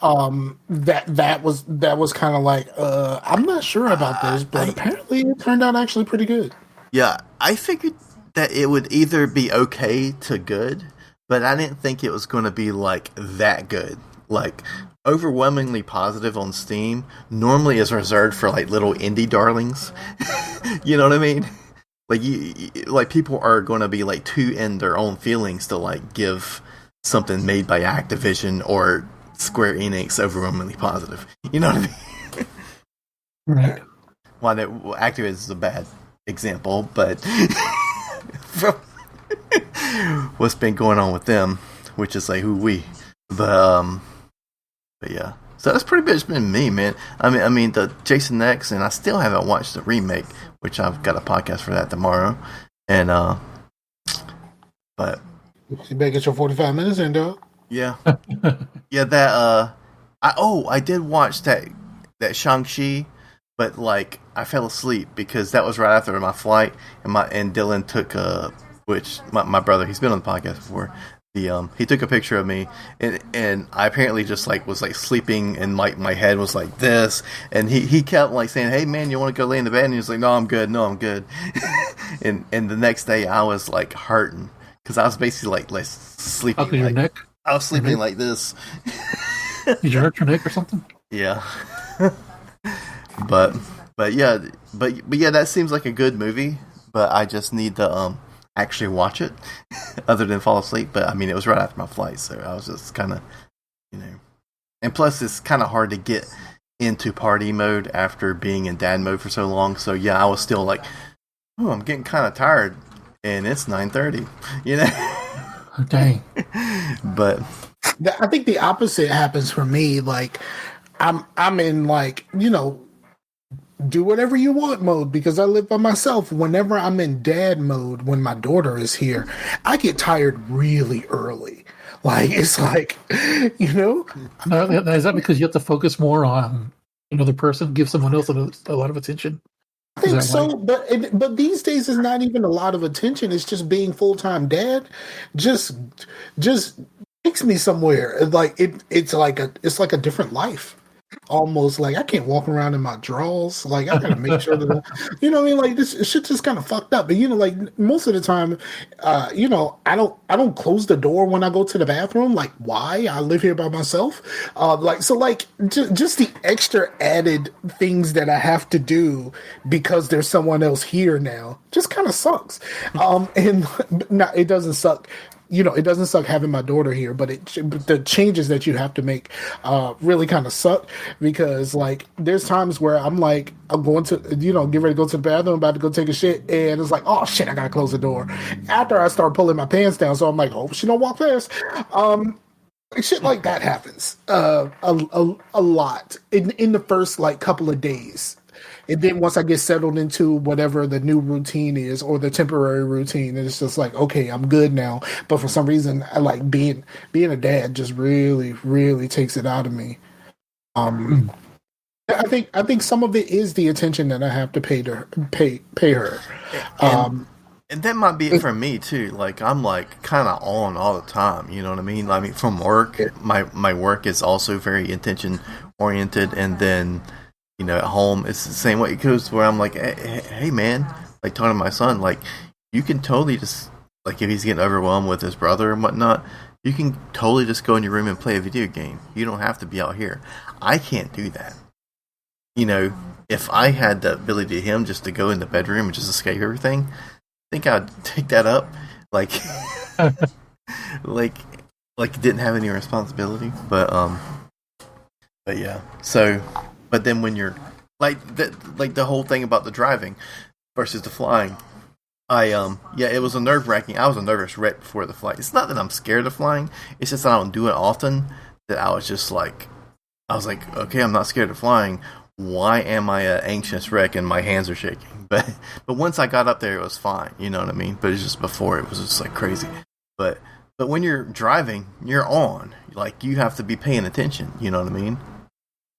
that was kind of like, I'm not sure about this, but apparently it turned out actually pretty good. Yeah, I figured that it would either be okay to good, but I didn't think it was going to be like that good. Like, overwhelmingly positive on Steam normally is reserved for like little indie darlings. You know what I mean? Like like people are going to be like too in their own feelings to like give something made by Activision or Square Enix overwhelmingly positive. You know what I mean? Right. Well, Activision is a bad example, but from what's been going on with them, which is like who we, but yeah. So that's pretty much been me, man. I mean the Jason X, and I still haven't watched the remake, which I've got a podcast for that tomorrow, and but you better get your 45 minutes in, dog. Yeah, yeah. That I did watch that Shang-Chi. But like I fell asleep because that was right after my flight, and Dylan took which my brother, he's been on the podcast before, he took a picture of me, and I apparently just like was like sleeping, and my head was like this, and he kept like saying, "Hey man, you want to go lay in the bed?" And he was like, "No, I'm good. No, I'm good." and the next day I was like hurting because I was basically like sleeping. Your neck? I was sleeping like this. Did you hurt your neck or something? Yeah. but yeah, that seems like a good movie. But I just need to actually watch it, other than fall asleep. But I mean, it was right after my flight, so I was just kind of, And plus, it's kind of hard to get into party mode after being in dad mode for so long. So yeah, I was still like, oh, I'm getting kind of tired, and it's 9:30. Dang. But I think the opposite happens for me. Like, I'm in like, do whatever you want mode because I live by myself. Whenever I'm in dad mode, when my daughter is here, I get tired really early. Like, it's like, Is that because you have to focus more on another person, give someone else a lot of attention? I think so, but these days it's not even a lot of attention. It's just being full-time dad. Just takes me somewhere. Like it's like a different life. Almost like I can't walk around in my drawers. Like I gotta make sure that what I mean. Like this shit's just kind of fucked up. But like most of the time, I don't close the door when I go to the bathroom. Like why? I live here by myself. Just the extra added things that I have to do because there's someone else here now just kind of sucks. And no, it doesn't suck. It doesn't suck having my daughter here, but the changes that you have to make really kind of suck because, like, there's times where I'm like, I'm going to, get ready to go to the bathroom, about to go take a shit, and it's like, oh shit, I gotta close the door. After I start pulling my pants down, so I'm like, oh, she don't walk fast. Shit like that happens a lot in the first like couple of days. And then once I get settled into whatever the new routine is or the temporary routine, it's just like, okay, I'm good now. But for some reason, I like being a dad just really, really takes it out of me. I think some of it is the attention that I have to pay her. And that might be it for me too. Like I'm like kind of on all the time. You know what I mean? I mean, from work, my work is also very attention oriented, and then at home it's the same way. It goes where I'm like, hey man, like talking to my son, like you can totally just like if he's getting overwhelmed with his brother and whatnot, you can totally just go in your room and play a video game. You don't have to be out here. I can't do that. If I had the ability to him just to go in the bedroom and just escape everything, I think I'd take that up. Like, like didn't have any responsibility. But yeah. So, but then when you're like the whole thing about the driving versus the flying, it was a nerve-wracking. I was a nervous wreck before the flight. It's not that I'm scared of flying. It's just that I don't do it often. That I was like, okay, I'm not scared of flying. Why am I an anxious wreck and my hands are shaking? But once I got up there, it was fine. You know what I mean? But it's just before it was just like crazy. But when you're driving, you're on. Like you have to be paying attention. You know what I mean?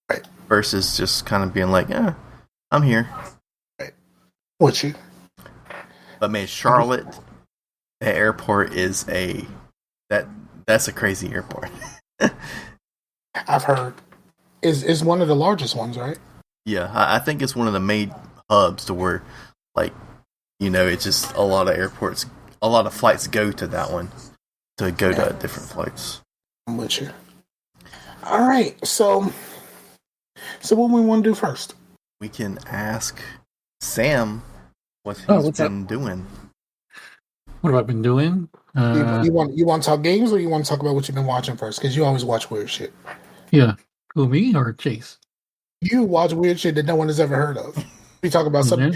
Right. Versus just kind of being like, I'm here. Right. What you? But man, Charlotte, the airport is that's a crazy airport. I've heard. Is one of the largest ones, right? Yeah, I think it's one of the main hubs to where, like, it's just a lot of flights go to that one to go to different flights. I'm with you. All right, so what we want to do first? We can ask Sam what he's been doing. What have I been doing? You want to talk games or you want to talk about what you've been watching first? Because you always watch weird shit. Yeah. Who, me or Chase? You watch weird shit that no one has ever heard of. We talk about some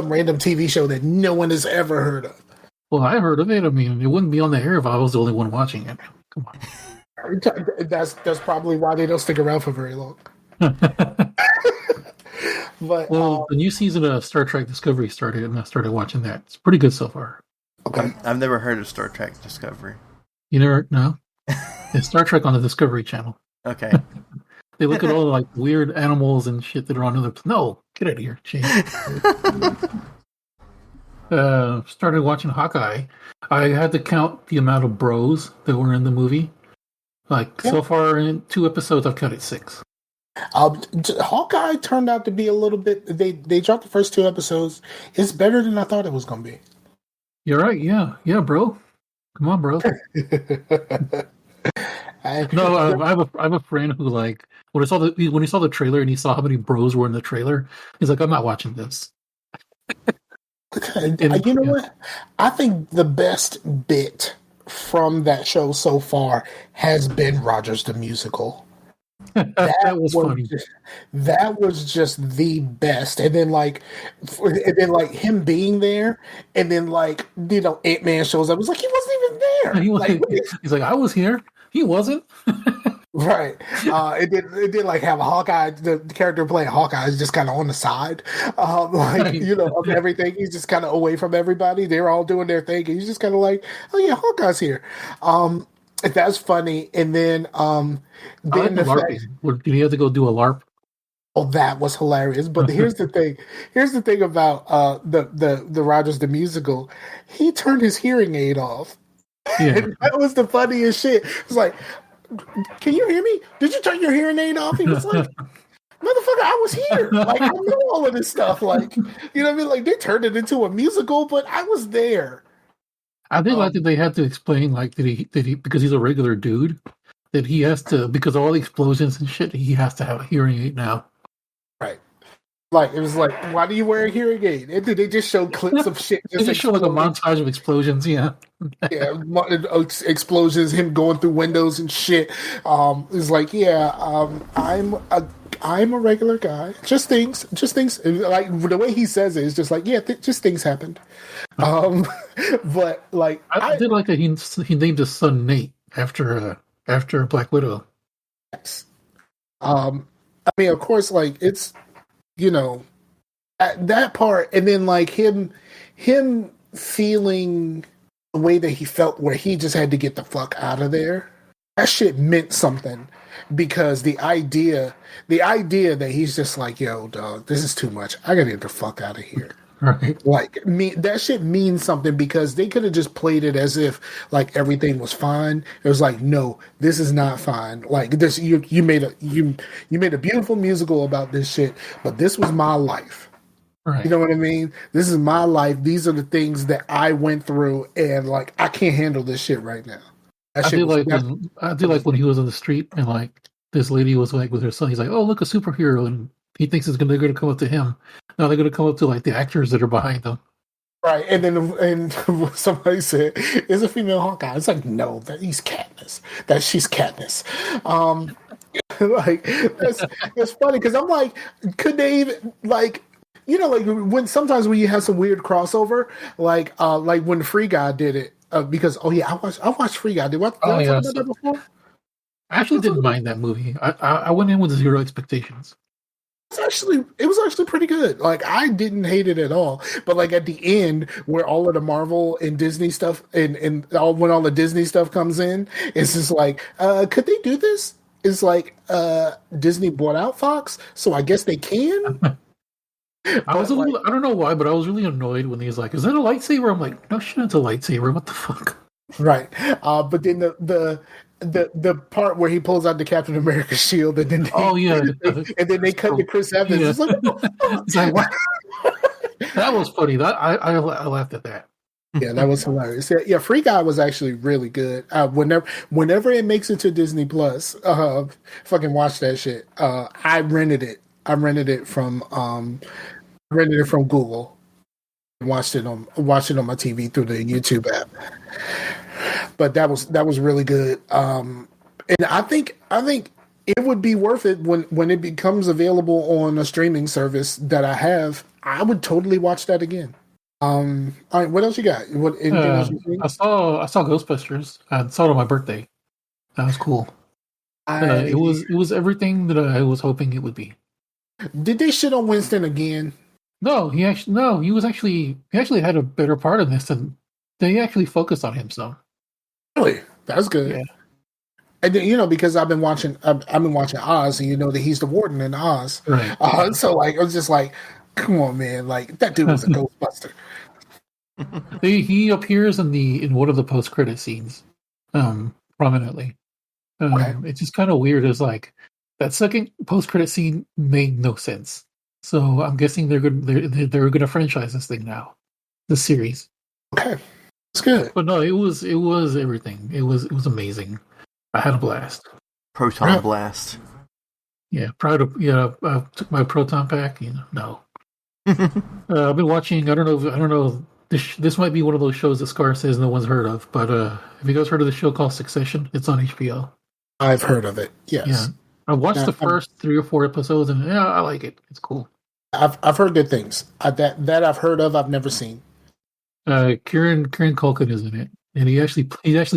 random TV show that no one has ever heard of. Well, I heard of it. I mean, it wouldn't be on the air if I was the only one watching it. Come on. That's probably why they don't stick around for very long. But the new season of Star Trek Discovery started, and I started watching that. It's pretty good so far. Okay. I've never heard of Star Trek Discovery. You never? No. It's Star Trek on the Discovery Channel. Okay. They look at all the like weird animals and shit that are on other. No, get out of here, Chase. Started watching Hawkeye. I had to count the amount of bros that were in the movie. Like Yeah. so far in 2 episodes, I've counted 6. Hawkeye turned out to be a little bit. They dropped the first 2 episodes. It's better than I thought it was going to be. You're right. Yeah, bro. Come on, bro. No, I have a friend who like when he saw the trailer and he saw how many bros were in the trailer, he's like, I'm not watching this. You know what? I think the best bit from that show so far has been Rogers the Musical. That was funny. That was just the best. And then him being there, and then Ant-Man shows up. It's like he wasn't even there. He's like, I was here. He wasn't. Right. It did like have a Hawkeye. The character playing Hawkeye is just kind of on the side, of everything. He's just kind of away from everybody. They're all doing their thing. And he's just kind of like, oh yeah, Hawkeye's here. That's funny. And then then the fact, did he have to go do a LARP? Oh, that was hilarious. But here's the thing. Here's the thing about the Rogers the Musical. He turned his hearing aid off. Yeah. And that was the funniest shit. It's like, can you hear me? Did you turn your hearing aid off? He was like, motherfucker, I was here. Like, I know all of this stuff. Like, you know what I mean? Like, they turned it into a musical, but I was there. I did like that they had to explain, like, that he because he's a regular dude, that he has to, because of all the explosions and shit, he has to have a hearing aid now. Right. Like, it was like, why do you wear a hearing aid? And they just showed clips of shit. They just show like a montage of explosions, yeah. Yeah, explosions, him going through windows and shit. It's like, I'm a regular guy. Just things. Like, the way he says it is just like, just things happened. But, like... I did like that he named his son Nate after Black Widow. Yes. I mean, of course, like, it's... at that part, and then like him feeling the way that he felt, where he just had to get the fuck out of there. That shit meant something, because the idea that he's just like, yo, dog, this is too much. I gotta get the fuck out of here. Right. Like, that shit means something, because they could have just played it as if like everything was fine. It was like, no, this is not fine. Like, this, you made a beautiful musical about this shit, but this was my life. Right. You know what I mean? This is my life. These are the things that I went through, and like, I can't handle this shit right now. I do like when he was on the street and like this lady was like with her son. He's like, "Oh, look, a superhero," and he thinks they're going to come up to him. No, they're going to come up to like the actors that are behind them. Right, and somebody said, "Is a female Hawkeye?" It's like, no, she's Katniss. She's Katniss. Like, that's funny, because I'm like, could they even like? Like sometimes when you have some weird crossover, like when Free Guy did it, because I watched Free Guy. Did I talk about that before? I actually didn't mind that movie. I went in with zero expectations. It was actually pretty good. Like, I didn't hate it at all. But like at the end, where all of the Marvel and Disney stuff and when all the Disney stuff comes in, it's just like, could they do this? It's like Disney bought out Fox, so I guess they can. I don't know why, but I was really annoyed when he's like, "Is that a lightsaber?" I'm like, "No shit, it's a lightsaber. What the fuck?" Right. But then the part where he pulls out the Captain America shield, and then they cut to Chris Evans. Yeah. It's like, it's like, what? That was funny. I laughed at that. Yeah, that was hilarious. Yeah, Free Guy was actually really good. Whenever it makes it to Disney Plus, fucking watch that shit. I rented it. I rented it from Google. Watched it on my TV through the YouTube app. But that was really good. And I think it would be worth it when it becomes available on a streaming service that I have. I would totally watch that again. All right, what else you got? I saw Ghostbusters. I saw it on my birthday. That was cool. It was everything that I was hoping it would be. Did they shit on Winston again? No, he actually had a better part in this, and they actually focused on him some. Really? That's good. Yeah. And then, because I've been watching Oz, and you know that he's the warden in Oz. Right. So like, I was just like, come on, man, like that dude was a Ghostbuster. He appears in one of the post credit scenes, prominently. Okay. It's just kind of weird. It's like that second post credit scene made no sense. So I'm guessing they're gonna franchise this thing now, the series. Okay. It's good. But no, it was everything. It was amazing. I had a blast. Proton blast. Yeah, proud of I took my proton pack. No. I've been watching. I don't know. This might be one of those shows that Scar says no one's heard of. But have you guys heard of the show called Succession? It's on HBO. I've heard of it. Yes. Yeah, I watched the first 3 or 4 episodes, and yeah, I like it. It's cool. I've heard good things. That I've heard of. I've never seen. Kieran Culkin is in it, and he actually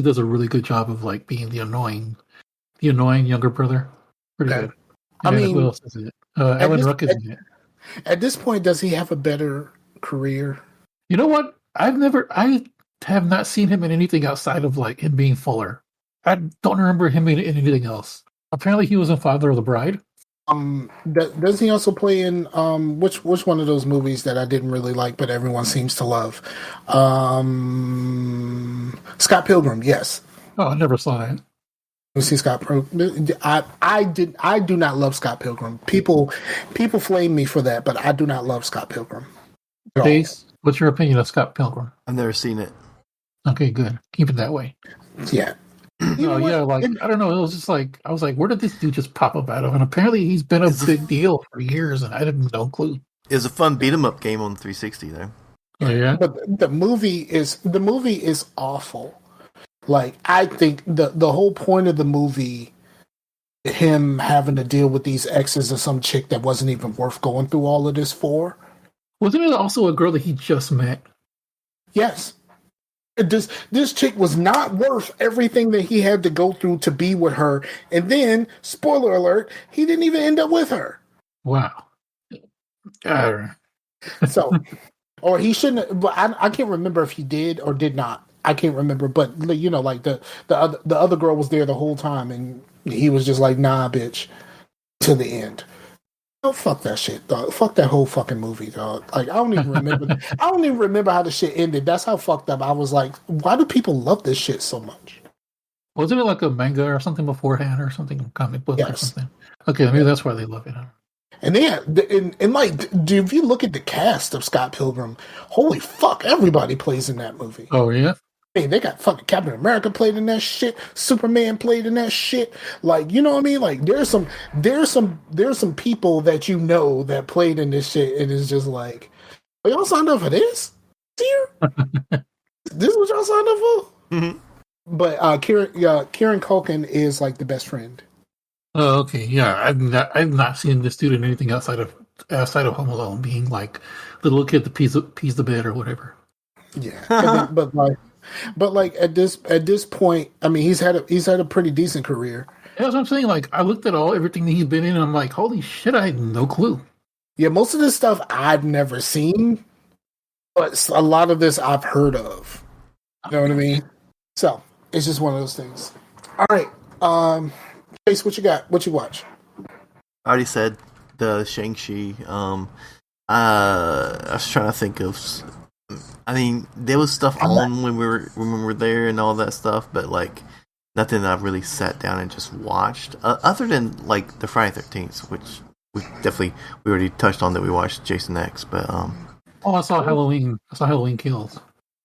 does a really good job of like being the annoying younger brother. Pretty good. I mean, who else is in it? Alan Ruck is in it. At this point, does he have a better career? You know what? I have not seen him in anything outside of like him being Fuller. I don't remember him in anything else. Apparently, he was in Father of the Bride. Does he also play in which one of those movies that I didn't really like but everyone seems to love? Scott Pilgrim, yes. Oh, I never saw that. You see Scott Pilgrim? I do not love Scott Pilgrim. People flame me for that, but I do not love Scott Pilgrim. Base, what's your opinion of Scott Pilgrim? I've never seen it. Okay, good. Keep it that way. Yeah. Yeah, like I don't know. It was just like I was like, where did this dude just pop up out of? And apparently, he's been a big deal for years, and I didn't no clue. It was a fun beat 'em up game on 360 though. Oh yeah, but the movie is awful. Like I think the whole point of the movie, him having to deal with these exes of some chick that wasn't even worth going through all of this for. Wasn't it also a girl that he just met? Yes. This chick was not worth everything that he had to go through to be with her. And then, spoiler alert, he didn't even end up with her. Wow. So, or he shouldn't, but I can't remember if he did or did not. I can't remember, but like the other girl was there the whole time and he was just like, nah, bitch, to the end. Oh, fuck that shit, dog. Fuck that whole fucking movie, dog. Like, I don't even remember. I don't even remember how the shit ended. That's how fucked up I was. Like, why do people love this shit so much? Wasn't it like a manga or something beforehand or something, comic book or something? Okay, maybe that's why they love it. And if you look at the cast of Scott Pilgrim, holy fuck, everybody plays in that movie. Oh yeah. Hey, they got fucking Captain America played in that shit. Superman played in that shit. Like, you know what I mean? Like, there's some people that that played in this shit, and it's just like, are y'all signed up for this? Here, this is what y'all signed up for? Mm-hmm. But Kieran Culkin is like the best friend. Oh, okay, yeah. I've not seen this dude in anything outside of Home Alone, being like the little kid that pees the bed or whatever. Yeah, but at this point, I mean, he's had a pretty decent career. Yeah, that's what I'm saying. Like, I looked at everything that he's been in, and I'm like, holy shit, I had no clue. Yeah, most of this stuff I've never seen, but a lot of this I've heard of. You know what I mean? So it's just one of those things. All right, Chase, what you got? What you watch? I already said the Shang-Chi. I was trying to think of. I mean, there was stuff on when we were there and all that stuff, but like nothing that I've really sat down and just watched. Other than like the Friday 13th, which we already touched on that we watched Jason X, but I saw Halloween. I saw Halloween Kills.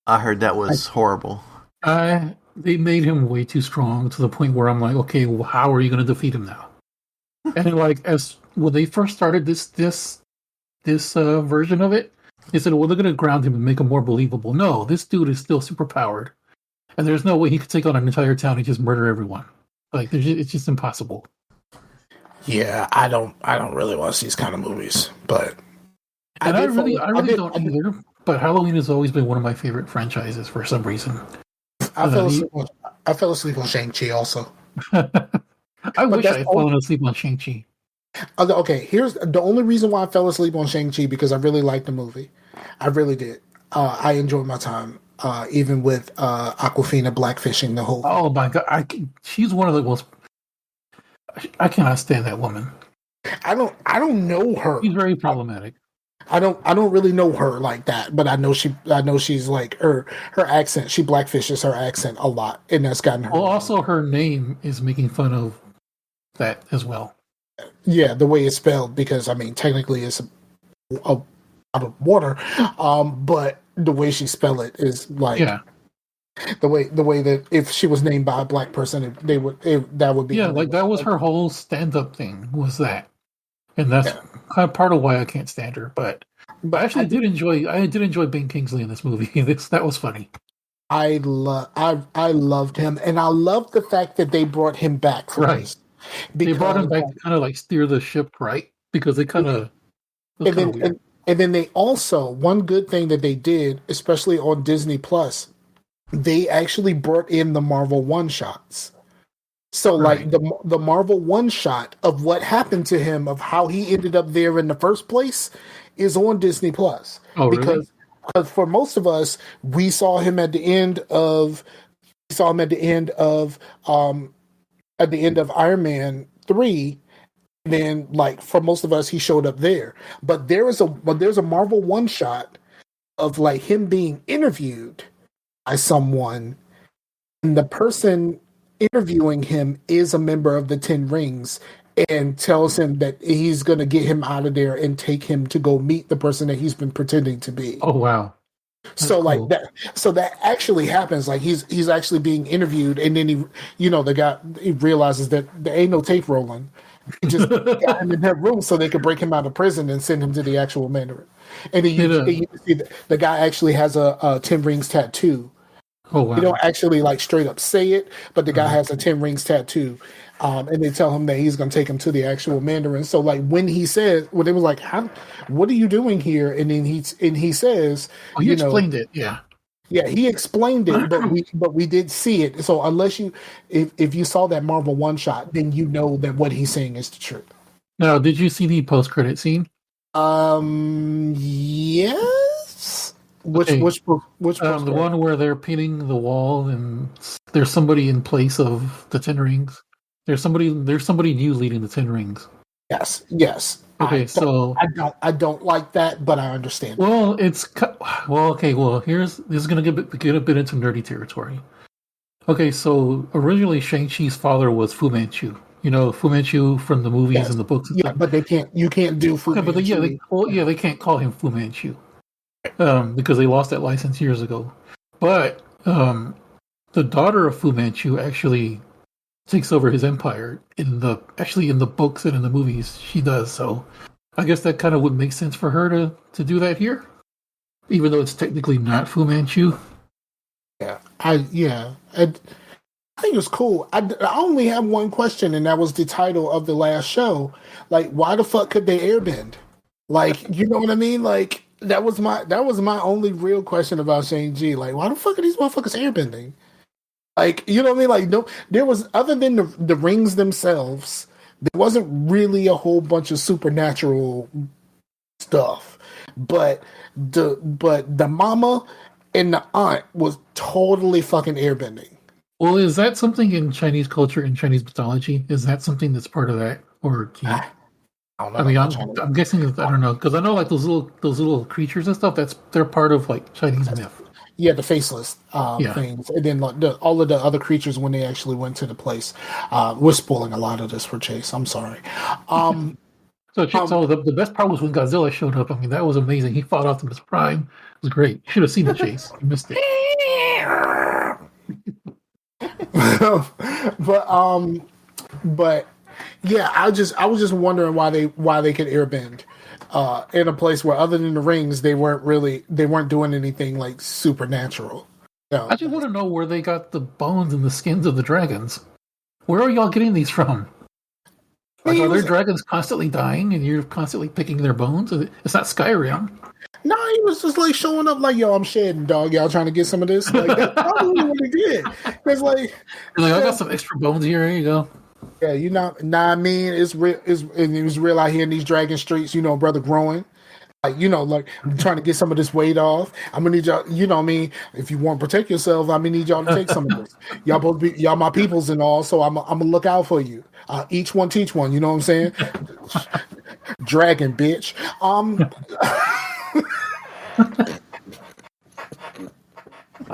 I heard that was horrible. They made him way too strong to the point where I'm like, okay, well, how are you going to defeat him now? And then, like, when they first started this version of it, they said, well, they're going to ground him and make him more believable. No, this dude is still super powered, and there's no way he could take on an entire town and just murder everyone. Like, it's just impossible. Yeah, I don't really watch these kind of movies, but I really don't either. But Halloween has always been one of my favorite franchises for some reason. I fell asleep on Shang-Chi also. I wish I had fallen asleep on Shang-Chi. Okay, here's the only reason why I fell asleep on Shang-Chi, because I really liked the movie. I really did. I enjoyed my time, even with Awkwafina blackfishing the whole thing. Oh my god, she's one of the most. I cannot stand that woman. I don't know her. She's very problematic. I don't really know her like that, but I know she's like her accent. She blackfishes her accent a lot, and that's gotten her. Well, also her name is making fun of that as well. Yeah, the way it's spelled, because I mean technically it's a out of water, but the way she spell it is like the way that if she was named by a black person, that would be like that was her whole stand up thing was that, and that's kind of part of why I can't stand her. But I actually did enjoy Ben Kingsley in this movie. That was funny. I loved him, and I loved the fact that they brought him back for this. They brought him back to kind of like steer the ship right, because they kind of and then they also, one good thing that they did, especially on Disney Plus, they actually brought in the Marvel one shots. So like the Marvel one shot of what happened to him, of how he ended up there in the first place, is on Disney Plus. Oh, really? Because for most of us, we saw him at the end of Iron Man 3. And then, like, for most of us, he showed up there. But there's a Marvel one shot of like him being interviewed by someone, and the person interviewing him is a member of the Ten Rings, and tells him that he's going to get him out of there and take him to go meet the person that he's been pretending to be. Oh wow! That's so like cool. that actually happens. Like he's actually being interviewed, and then the guy realizes that there ain't no tape rolling. He just got him in that room so they could break him out of prison and send him to the actual Mandarin. And then you see the guy actually has a 10 Rings tattoo. Oh wow! They don't actually like straight up say it, but the guy has a 10 Rings tattoo. And they tell him that he's going to take him to the actual Mandarin. So like when they was like, what are you doing here? And then he says, he explained it. Yeah, he explained it, but we did see it. So unless if you saw that Marvel one shot, then you know that what he's saying is the truth. Now, did you see the post-credit scene? Yes. Which the one where they're painting the wall and there's somebody in place of the Ten Rings? There's somebody new leading the Ten Rings. Yes. Okay, I don't like that, but I understand. Well, this is going to get a bit into nerdy territory. Okay, so originally Shang-Chi's father was Fu Manchu. You know Fu Manchu from the movies and the books. And stuff. But you can't do Fu Manchu. But they can't call him Fu Manchu because they lost that license years ago. But the daughter of Fu Manchu actually takes over his empire in the books and in the movies. She does, so I guess that kind of would make sense for her to do that here, even though it's technically not Fu Manchu. I think it was cool. I only have one question, and that was the title of the last show. Like, why the fuck could they airbend? Like, you know what I mean? Like, that was my only real question about Shang-Chi. Like, why the fuck are these motherfuckers airbending? Like, you know what I mean? Like, no, there was, other than the rings themselves, there wasn't really a whole bunch of supernatural stuff. But the mama and the aunt was totally fucking airbending. Well, is that something in Chinese culture, in Chinese mythology? Is that something that's part of that, or I don't know. I mean, I'm guessing. I don't know, because I know like those little creatures and stuff. They're part of like Chinese myth. Yeah, the faceless things, and then all of the other creatures when they actually went to the place. We're spoiling a lot of this for Chase. I'm sorry. So the best part was when Godzilla showed up. I mean, that was amazing. He fought Optimus Prime. It was great. You should have seen the chase. You missed it. but yeah, I was just wondering why they could airbend in a place where, other than the rings, they weren't doing anything like supernatural. No. I just want to know where they got the bones and the skins of the dragons. Where are y'all getting these from? Like, are their dragons constantly dying and you're constantly picking their bones? It's not Skyrim. No, he was just like showing up like, yo, I'm shedding, dog. Y'all trying to get some of this? Like, that's probably what he did. It's like, I got some extra bones here. Here you go. Yeah, you know, I mean, it's real. And it was real out here in these dragon streets. You know, brother, growing. Like, you know, like, I'm trying to get some of this weight off. I'm gonna need y'all. You know what I mean? If you want to protect yourself, I'm gonna need y'all to take some of this. Y'all both be y'all my peoples and all. So I'm gonna look out for you. Each one teach one. You know what I'm saying? Dragon, bitch.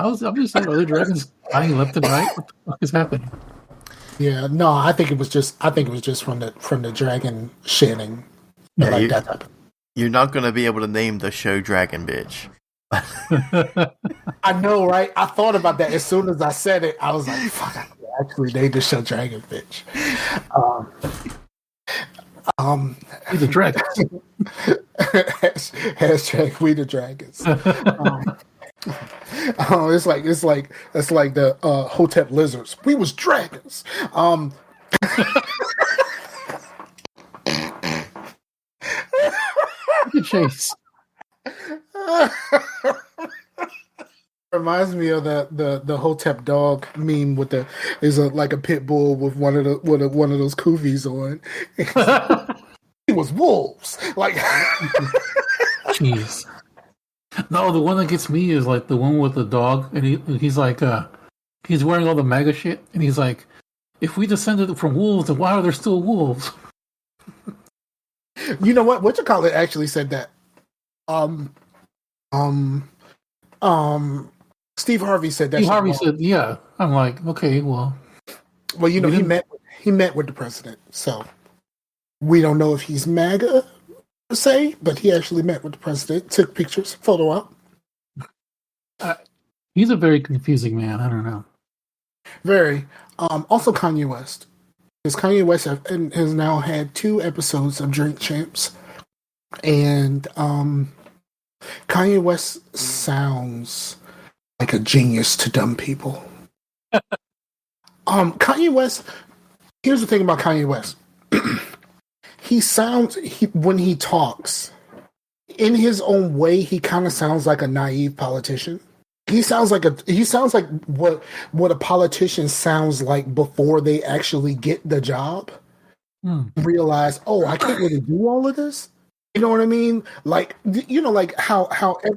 I'm just saying, other dragons flying left and right. What the fuck is happening? Yeah, no, I think it was just from the dragon shedding. Yeah, Like that type of. You're not going to be able to name the show Dragon Bitch. I know, right? I thought about that as soon as I said it. I was like, "Fuck!" I actually named the show Dragon Bitch. We the dragons. Hashtag we the dragons. It's like the Hotep lizards. We was dragons. Chase. Reminds me of the Hotep dog meme with like a pit bull with one of those koovies on. It was wolves. Like, jeez. No, the one that gets me is like the one with the dog, and he's like, he's wearing all the MAGA shit, and he's like, if we descended from wolves, then why are there still wolves? You know what? Whatchamacallit actually said that. Steve Harvey said that. Steve Harvey said, "Yeah." I'm like, okay, well, you know, he met with the president, so we don't know if he's MAGA per se, but he actually met with the president, took pictures, photo op. He's a very confusing man. I don't know. Very. Also, Kanye West. Because Kanye West has now had 2 episodes of Drink Champs. And Kanye West sounds like a genius to dumb people. Kanye West, here's the thing about Kanye West. When he talks, in his own way, he kind of sounds like a naive politician. He sounds like what a politician sounds like before they actually get the job. Realize, oh, I can't really do all of this. You know what I mean? Like, you know, like how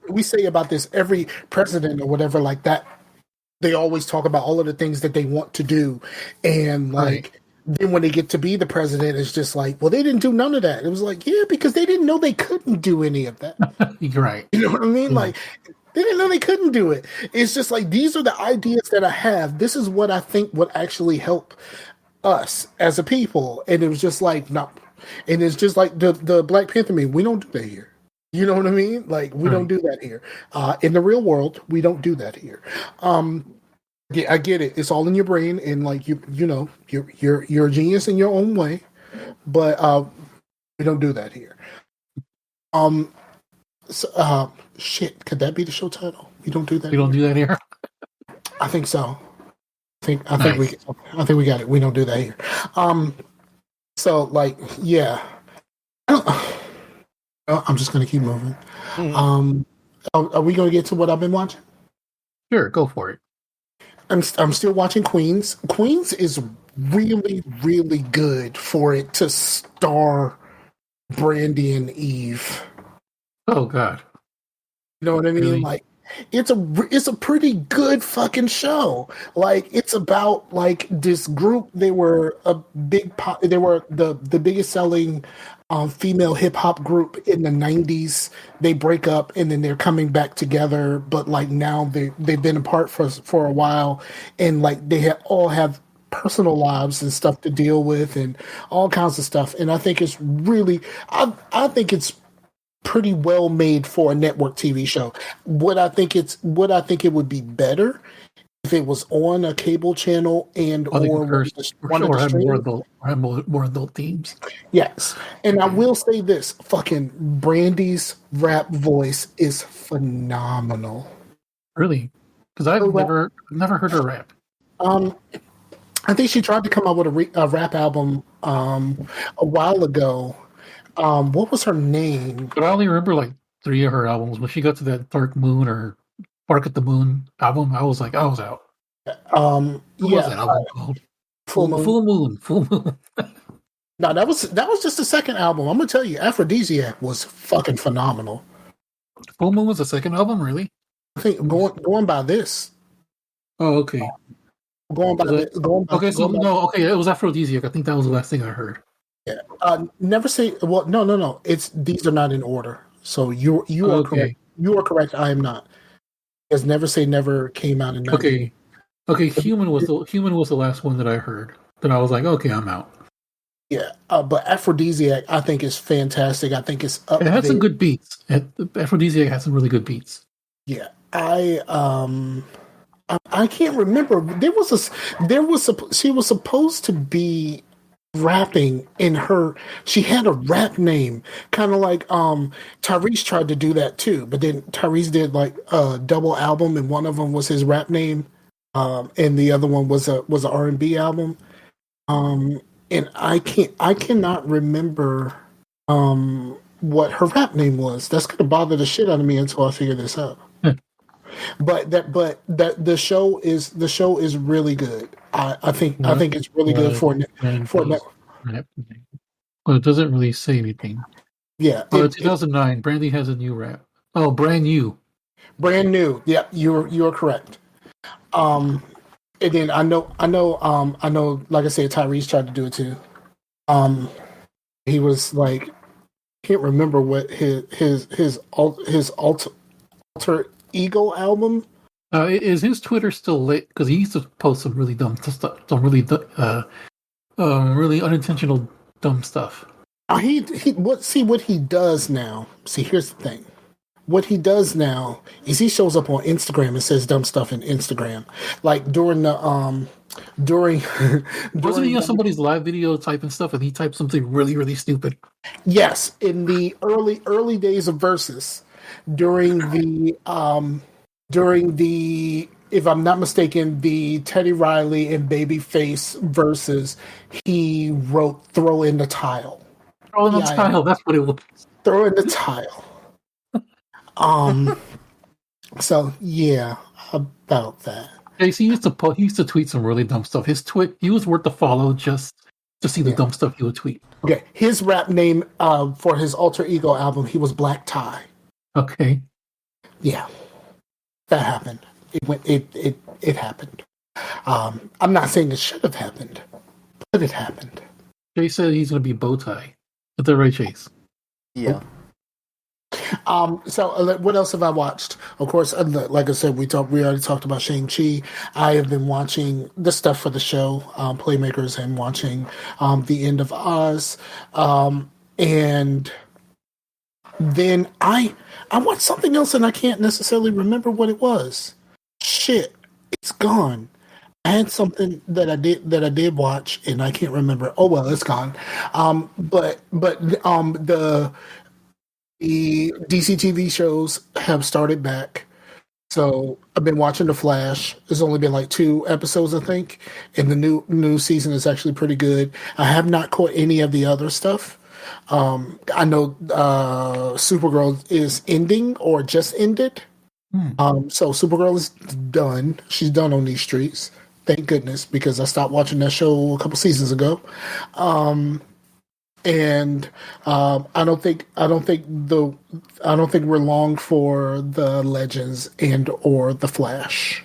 we say about this, every president or whatever like that, they always talk about all of the things that they want to do, and like then when they get to be the president, it's just like, well, they didn't do none of that. It was like, yeah, because they didn't know they couldn't do any of that. You're right. You know what I mean? Yeah. Like, they didn't know they couldn't do it. It's just like, these are the ideas that I have. This is what I think would actually help us as a people. And it was just like, no. And it's just like the Black Panther meme. We don't do that here. You know what I mean? Like, we don't do that here. In the real world, we don't do that here. Yeah, I get it. It's all in your brain, and like you know, you're a genius in your own way, but we don't do that here. Shit, could that be the show title? We don't do that. We don't do that here. I think so. I think we got it. We don't do that here. So like, yeah. I'm just gonna keep moving. Are we gonna get to what I've been watching? Sure, go for it. I'm still watching Queens. Queens is really, really good for it to star Brandy and Eve. Oh God. You know what I mean? Really? Like, it's a pretty good fucking show. Like, it's about like this group. They were the biggest selling female hip hop group in the 90s. They break up and then they're coming back together, but like now they've been apart for a while, and like they all have personal lives and stuff to deal with and all kinds of stuff. And I think it's really, I think it's pretty well made for a network TV show. What I think it would be better if it was on a cable channel and or more adult themes. Yes, and I will say this: fucking Brandy's rap voice is phenomenal. Really? Because I've never heard her rap. I think she tried to come out with a rap album a while ago. What was her name? But I only remember like 3 of her albums. When she got to that Dark Moon or Bark at the Moon album, I was out. What was that album called? Full Moon. No, that was just the second album. I'm gonna tell you, Aphrodisiac was fucking phenomenal. Full Moon was the second album, really? I think going by this. Oh, okay. It was Aphrodisiac. I think that was the last thing I heard. Yeah. Never say. Well, no. These are not in order. So you are correct. You are correct. I am not. Because Never Say Never came out in 19. Okay. Human was the last one that I heard. Then I was like, okay, I'm out. Yeah, but Aphrodisiac I think is fantastic. I think it's up It had there. some good beats. Aphrodisiac had some really good beats. Yeah, I can't remember. She was supposed to be rapping in her. She had a rap name, kind of like Tyrese tried to do that too, but then Tyrese did like a double album, and one of them was his rap name, and the other one was a R&B album. And I cannot remember what her rap name was. That's gonna bother the shit out of me until I figure this out. But the show is really good. I think it's really good for Well, it doesn't really say anything. yeah. 2009, Brandy has a new rap. Oh, brand new. Brand new. Yep, you're correct. And then I know. Like I said, Tyrese tried to do it too. He was like, can't remember what his alter ego album. Is his Twitter still lit? Because he used to post some really dumb stuff, some really really unintentional dumb stuff. What he does now. See, here's the thing. What he does now is he shows up on Instagram and says dumb stuff in Instagram. Like during the wasn't he on somebody's live video typing stuff and he typed something really, really stupid? Yes, in the early days of Versus, during the if I'm not mistaken, the Teddy Riley and Babyface Versus, he wrote "Throw in the tile." Throw in the tile. That's what it was. Throw in the tile. So yeah, about that. Yeah, he used to tweet some really dumb stuff. He was worth the follow just to see the dumb stuff he would tweet. Okay, his rap name for his alter ego album, he was Black Tie. Okay. Yeah, that happened. It happened. I'm not saying it should have happened, but it happened. Jay said he's going to be Bowtie. Is that right, Chase? Yeah. So what else have I watched? Of course, like I said, we already talked about Shang-Chi. I have been watching the stuff for the show, Playmakers, and watching The End of Oz. And then I watched something else and I can't necessarily remember what it was. Shit, it's gone. I had something that I did watch and I can't remember. Oh well, it's gone. But the DC TV shows have started back. So I've been watching The Flash. There's only been like 2 episodes, I think, and the new season is actually pretty good. I have not caught any of the other stuff. I know Supergirl is ending or just ended. So Supergirl is done. She's done on these streets. Thank goodness, because I stopped watching that show a couple seasons ago. And I don't think we're long for the Legends and or the Flash.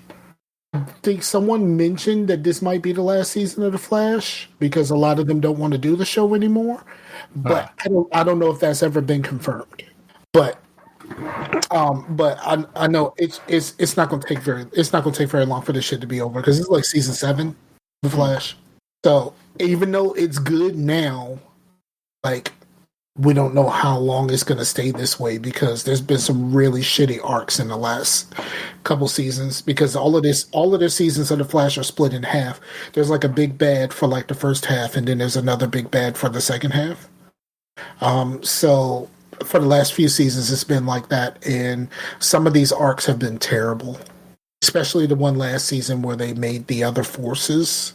I think someone mentioned that this might be the last season of the Flash because a lot of them don't want to do the show anymore. But I don't know if that's ever been confirmed. But I know it's not going to take very long for this shit to be over because it's like season 7 of the Flash. So even though it's good now, like, we don't know how long it's going to stay this way because there's been some really shitty arcs in the last couple seasons because all of their seasons of the Flash are split in half. There's like a big bad for like the first half and then there's another big bad for the second half. So for the last few seasons it's been like that, and some of these arcs have been terrible, especially the one last season where they made the other forces,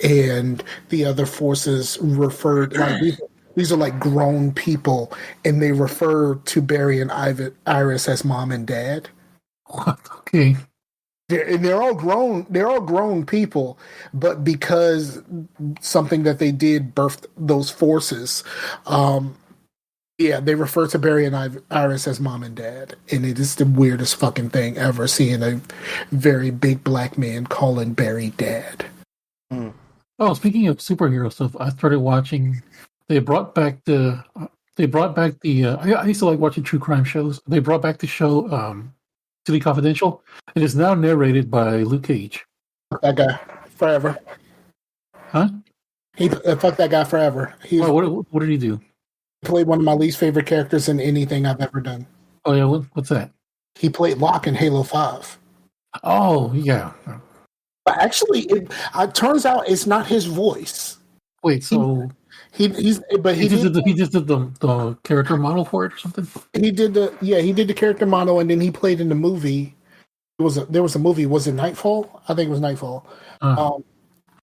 and the other forces referred like these are like grown people, and they refer to Barry and Iris as mom and dad. What? Okay. They're all grown. They're all grown people, but because something that they did birthed those forces, they refer to Barry and Iris as mom and dad, and it is the weirdest fucking thing ever. Seeing a very big black man calling Barry dad. Oh, speaking of superhero stuff, I started watching. They brought back the. I used to like watching true crime shows. They brought back the show be confidential. It is now narrated by Luke Cage. That guy forever. Huh? He fuck that guy forever. What did he do? Played one of my least favorite characters in anything I've ever done. Oh yeah, what's that? He played Locke in Halo 5. Oh yeah. But actually, it turns out it's not his voice. Wait, so he just did the character model for it or something? He did the character model, and then he played in the movie. There was a movie. Was it Nightfall? I think it was Nightfall.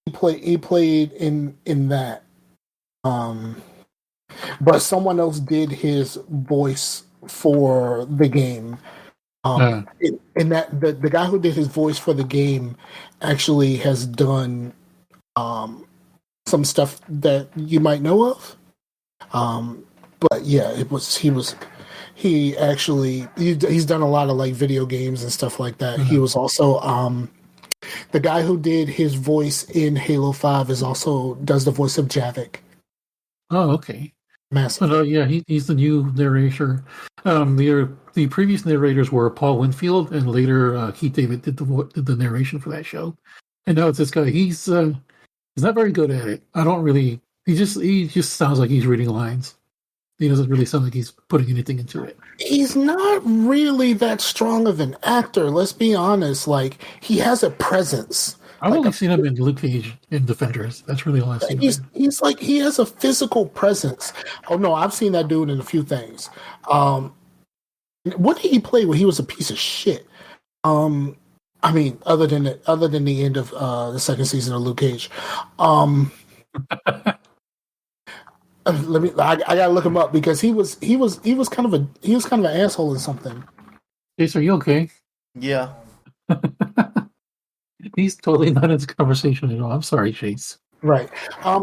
He played in that. But someone else did his voice for the game. In that the guy who did his voice for the game actually has done some stuff that you might know of. But yeah, he's done a lot of like video games and stuff like that. Mm-hmm. He was also the guy who did his voice in Halo 5 does the voice of Javik. Oh, okay. Massive. But yeah, he's the new narrator. The previous narrators were Paul Winfield, and later Keith David did the narration for that show. And now it's this guy. He's not very good at it. I don't really. He just sounds like he's reading lines. He doesn't really sound like he's putting anything into it. He's not really that strong of an actor. Let's be honest. Like, he has a presence. I've only seen him in Luke Cage in Defenders. That's really all I've seen. He's like, he has a physical presence. Oh no, I've seen that dude in a few things. What did he play when he was a piece of shit? I mean, other than the end of the second season of Luke Cage. I gotta look him up because he was kind of an asshole in something. Chase, are you okay? Yeah. He's totally not in this conversation at all. I'm sorry, Chase. Right.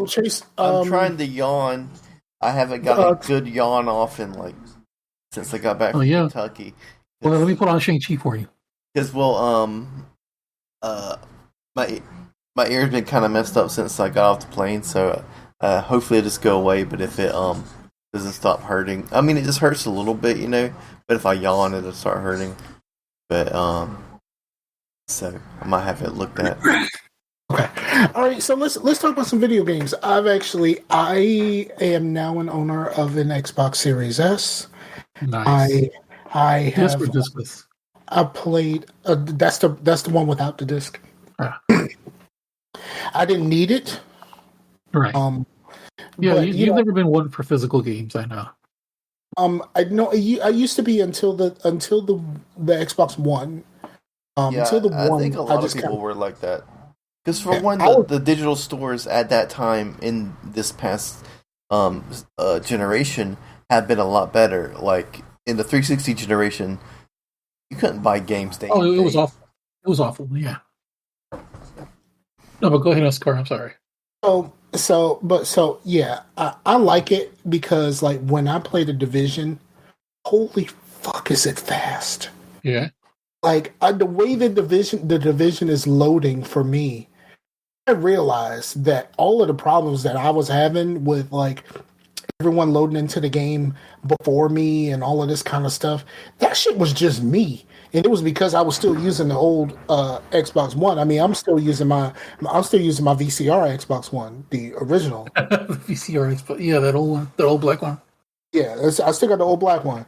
Chase, I'm trying to yawn. I haven't got a good yawn off since I got back from Kentucky. Well, let me put on Shang-Chi for you. Because my ear's been kind of messed up since I got off the plane, so hopefully it'll just go away. But if it doesn't stop hurting, I mean, it just hurts a little bit, But if I yawn, it'll start hurting. But so I might have it looked at. Okay. All right. So let's talk about some video games. I am now an owner of an Xbox Series S. Nice. I have. Disc or discless? I played. That's the one without the disc. I didn't need it. Right. Yeah, you've never been one for physical games, I know. I know. I used to be until the Xbox One. Until the I one, think a lot of people were like that. Because for the digital stores at that time in this past generation have been a lot better. Like in the 360 generation, you couldn't buy games day. Oh, it was awful. It was awful. Yeah. No, but go ahead, Oscar. I'm sorry. Yeah, I like it because like when I play the Division, holy fuck, is it fast? Yeah. Like the way the division is loading for me, I realized that all of the problems that I was having with like everyone loading into the game before me and all of this kind of stuff, that shit was just me. And it was because I was still using the old Xbox One. I mean, I'm still using my VCR Xbox One, the original. VCR Xbox, yeah, that old black one. Yeah, I still got the old black one.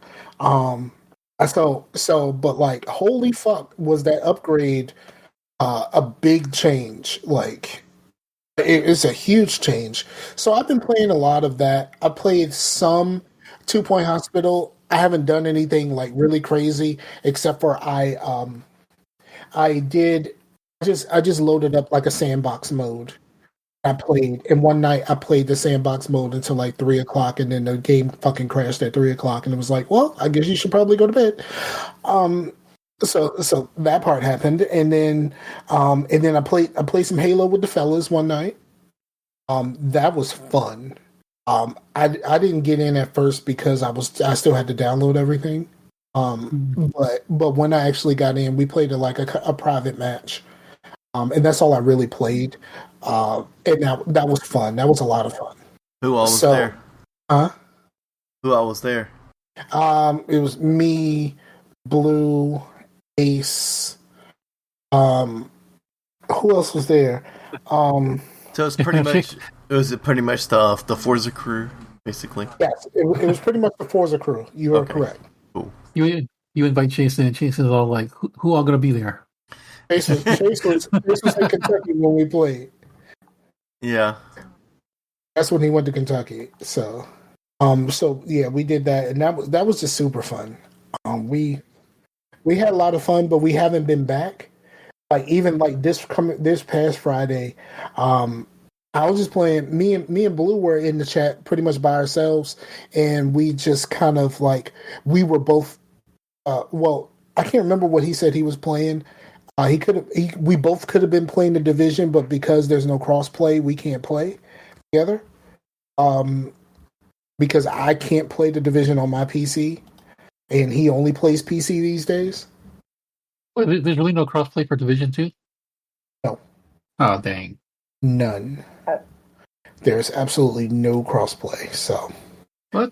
But like, holy fuck, was that upgrade a big change? Like, it's a huge change. So I've been playing a lot of that. I played some 2 Point Hospital. I haven't done anything like really crazy, except for I just loaded up like a sandbox mode. I played, and one night I played the sandbox mode until like 3:00, and then the game fucking crashed at 3:00, and it was like, well, I guess you should probably go to bed. So that part happened, and then I played some Halo with the fellas one night. That was fun. I didn't get in at first because I still had to download everything. But when I actually got in, we played a private match. And that's all I really played. And that was fun. That was a lot of fun. Who all was there? Huh? Who all was there? It was me, Blue, Ace. Who else was there? So it's pretty much. Was it pretty much the Forza crew, basically? Yes, it was pretty much the Forza crew. You are correct. Cool. You invite Jason, and Jason's all like, "Who all gonna be there?" Chase was in Kentucky when we played. Yeah, that's when he went to Kentucky. So yeah, we did that, and that was just super fun. We had a lot of fun, but we haven't been back. Like even like this past Friday, I was just playing. Me and Blue were in the chat pretty much by ourselves, and we just kind of like we were both. Well, I can't remember what he said he was playing. We both could have been playing the Division, but because there's no cross-play, we can't play together. Because I can't play the Division on my PC, and he only plays PC these days. Wait, there's really no cross-play for Division 2? No. Oh, dang. None. There's absolutely no cross-play, so...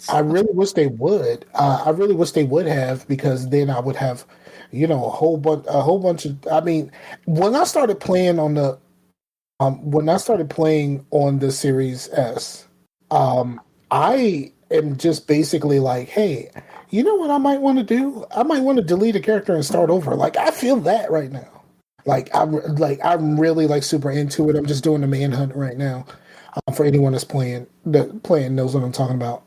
I really wish they would. I really wish they would have, because then I would have, a whole bunch of. I mean, when I started playing on the Series S, I am just basically like, hey, you know what I might want to do? I might want to delete a character and start over. Like I feel that right now. I'm really like super into it. I'm just doing the manhunt right now. For anyone that's playing knows what I'm talking about.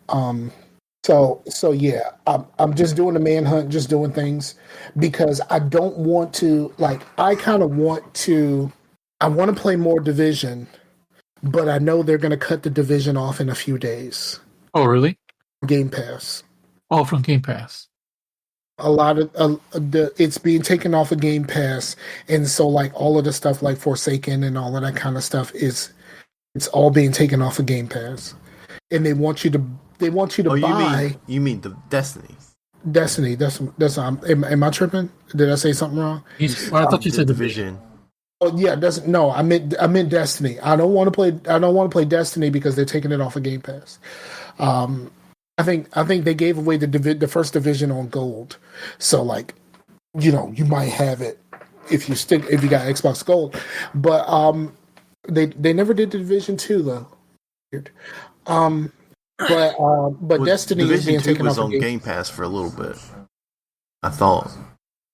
So yeah, I'm just doing the manhunt, just doing things because I don't want to I want to play more Division, but I know they're going to cut the Division off in a few days. Oh, really? Game Pass. All from Game Pass. A lot of it's being taken off of Game Pass, and so all of the stuff like Forsaken and all of that kind of stuff it's all being taken off of Game Pass, and they want you to buy. You mean the Destiny? Destiny. That's. Am I tripping? Did I say something wrong? I thought you said Division. Oh yeah, no. I meant Destiny. I don't want to play Destiny because they're taking it off of Game Pass. I think they gave away the first Division on Gold, so you might have it if you got Xbox Gold, but They never did the Division 2 though. Weird. But Destiny Division is being 2 taken was off on Game Pass for a little bit. I thought.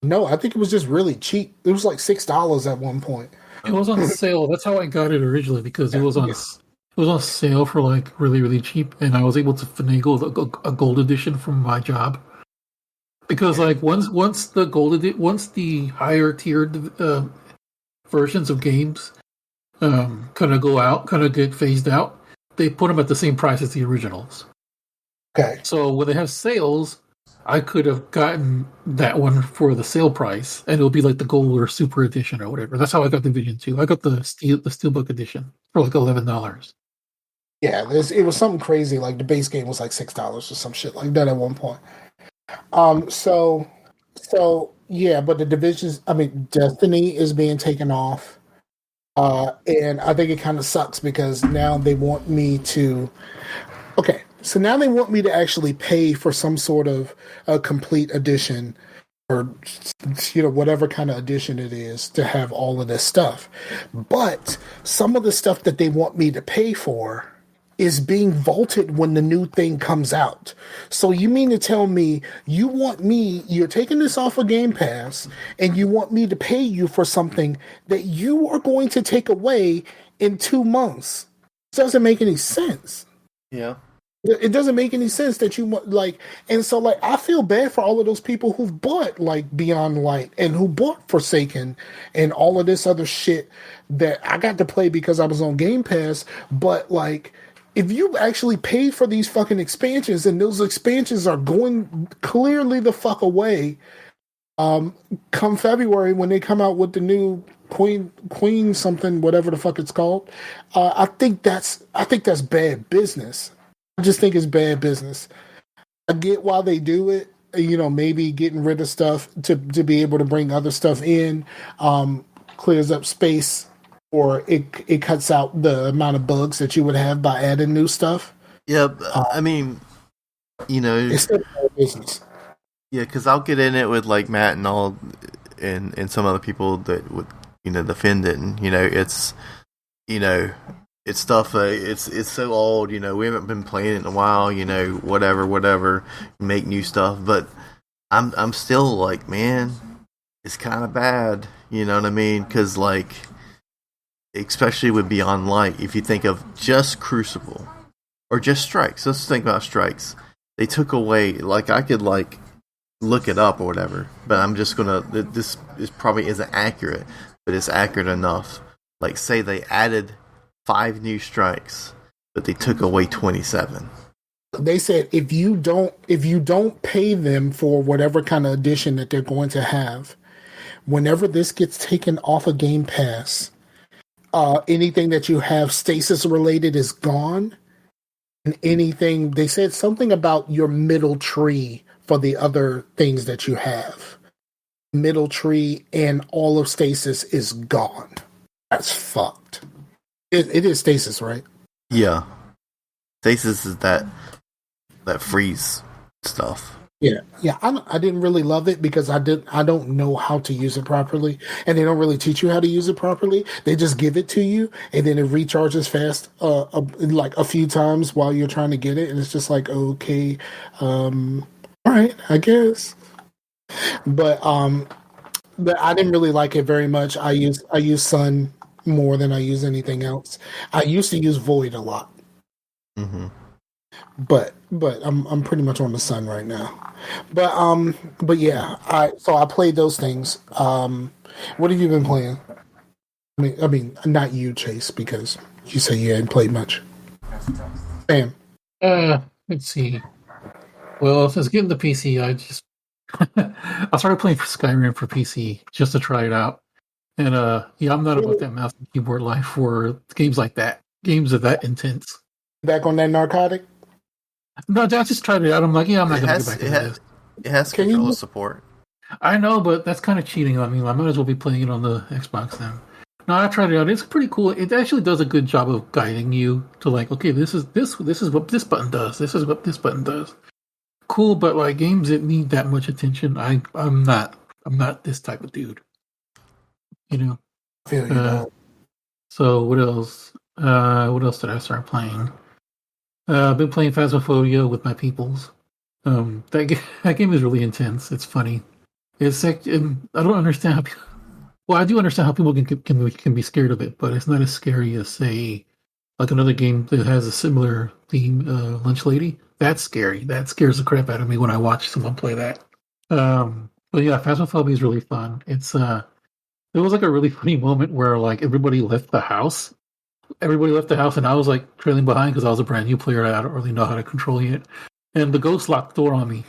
No, I think it was just really cheap. It was like $6 at one point. It was on sale. That's how I got it originally because it was on sale for really really cheap, and I was able to finagle a gold edition from my job. Because once the higher tiered versions of games kind of get phased out, they put them at the same price as the originals. Okay. So when they have sales, I could have gotten that one for the sale price, and it'll be like the gold or super edition or whatever. That's how I got Division 2. I got the Steelbook edition for $11. Yeah, it was something crazy. Like the base game was like $6 or some shit like that at one point. So yeah, but the Divisions, Destiny is being taken off. And I think it kind of sucks because now they want me to. Okay, so now they want me to actually pay for some sort of a complete edition, or whatever kind of edition it is, to have all of this stuff. To some of the stuff that they want me to pay for is being vaulted when the new thing comes out. So you mean to tell me you're taking this off of Game Pass and you want me to pay you for something that you are going to take away in 2 months? It doesn't make any sense. Yeah. It doesn't make any sense that you want and so I feel bad for all of those people who've bought Beyond Light and who bought Forsaken and all of this other shit that I got to play because I was on Game Pass, but if you actually paid for these fucking expansions and those expansions are going clearly the fuck away, come February when they come out with the new Queen something, whatever the fuck it's called, I think that's bad business. I just think it's bad business. I get why they do it, maybe getting rid of stuff to be able to bring other stuff in, clears up space. Or it cuts out the amount of bugs that you would have by adding new stuff. Yeah, it's still business. Yeah, because I'll get in it with Matt and all, and some other people that would defend it, and it's it's stuff. It's so old. We haven't been playing it in a while. Whatever. Make new stuff, but I'm still like, man, it's kind of bad. You know what I mean? Because like, especially with Beyond Light, if you think of just Crucible or just Strikes, let's think about Strikes. They took away, like, I could like look it up or whatever, but I'm just gonna. This is probably isn't accurate, but it's accurate enough. Like, say they added 5 new strikes, but they took away 27. They said if you don't pay them for whatever kind of edition that they're going to have, whenever this gets taken off of Game Pass, anything that you have stasis related is gone, and anything, they said something about your middle tree for the other things that you have. Middle tree and all of stasis is gone. That's fucked. It is stasis, right? Yeah. Stasis is that freeze stuff. Yeah. I didn't really love it because I don't know how to use it properly, and they don't really teach you how to use it properly. They just give it to you, and then it recharges fast, like a few times while you're trying to get it, and it's just like, okay, all right, I guess. But I didn't really like it very much. I use Sun more than I use anything else. I used to use Void a lot. Mm-hmm. But I'm pretty much on the Sun right now. But yeah, I played those things. What have you been playing? I mean, not you, Chase, because you say you hadn't played much. Sam. Let's see. Well, since getting the PC, I started playing for Skyrim for PC just to try it out. And I'm not about that mouse and keyboard life for games like that. Games of that intense. Back on that narcotic? No, I just tried it out. I'm like, I'm not going to get back into this. It has controller support. I know, but that's kind of cheating. I mean, I might as well be playing it on the Xbox then. No, I tried it out. It's pretty cool. It actually does a good job of guiding you to like, okay, this is what this button does. This is what this button does. Cool, but like games that need that much attention, I'm not this type of dude. Feel you know. So what else? What else did I start playing? I've been playing Phasmophobia with my peoples. That game is really intense. It's funny. It's like, I don't understand how people. Well, I do understand how people can be scared of it, but it's not as scary as, say, like another game that has a similar theme, Lunch Lady. That's scary. That scares the crap out of me when I watch someone play that. But yeah, Phasmophobia is really fun. There was like a really funny moment where like everybody left the house. And I was like trailing behind because I was a brand new player. I don't really know how to control it. And the ghost locked the door on me.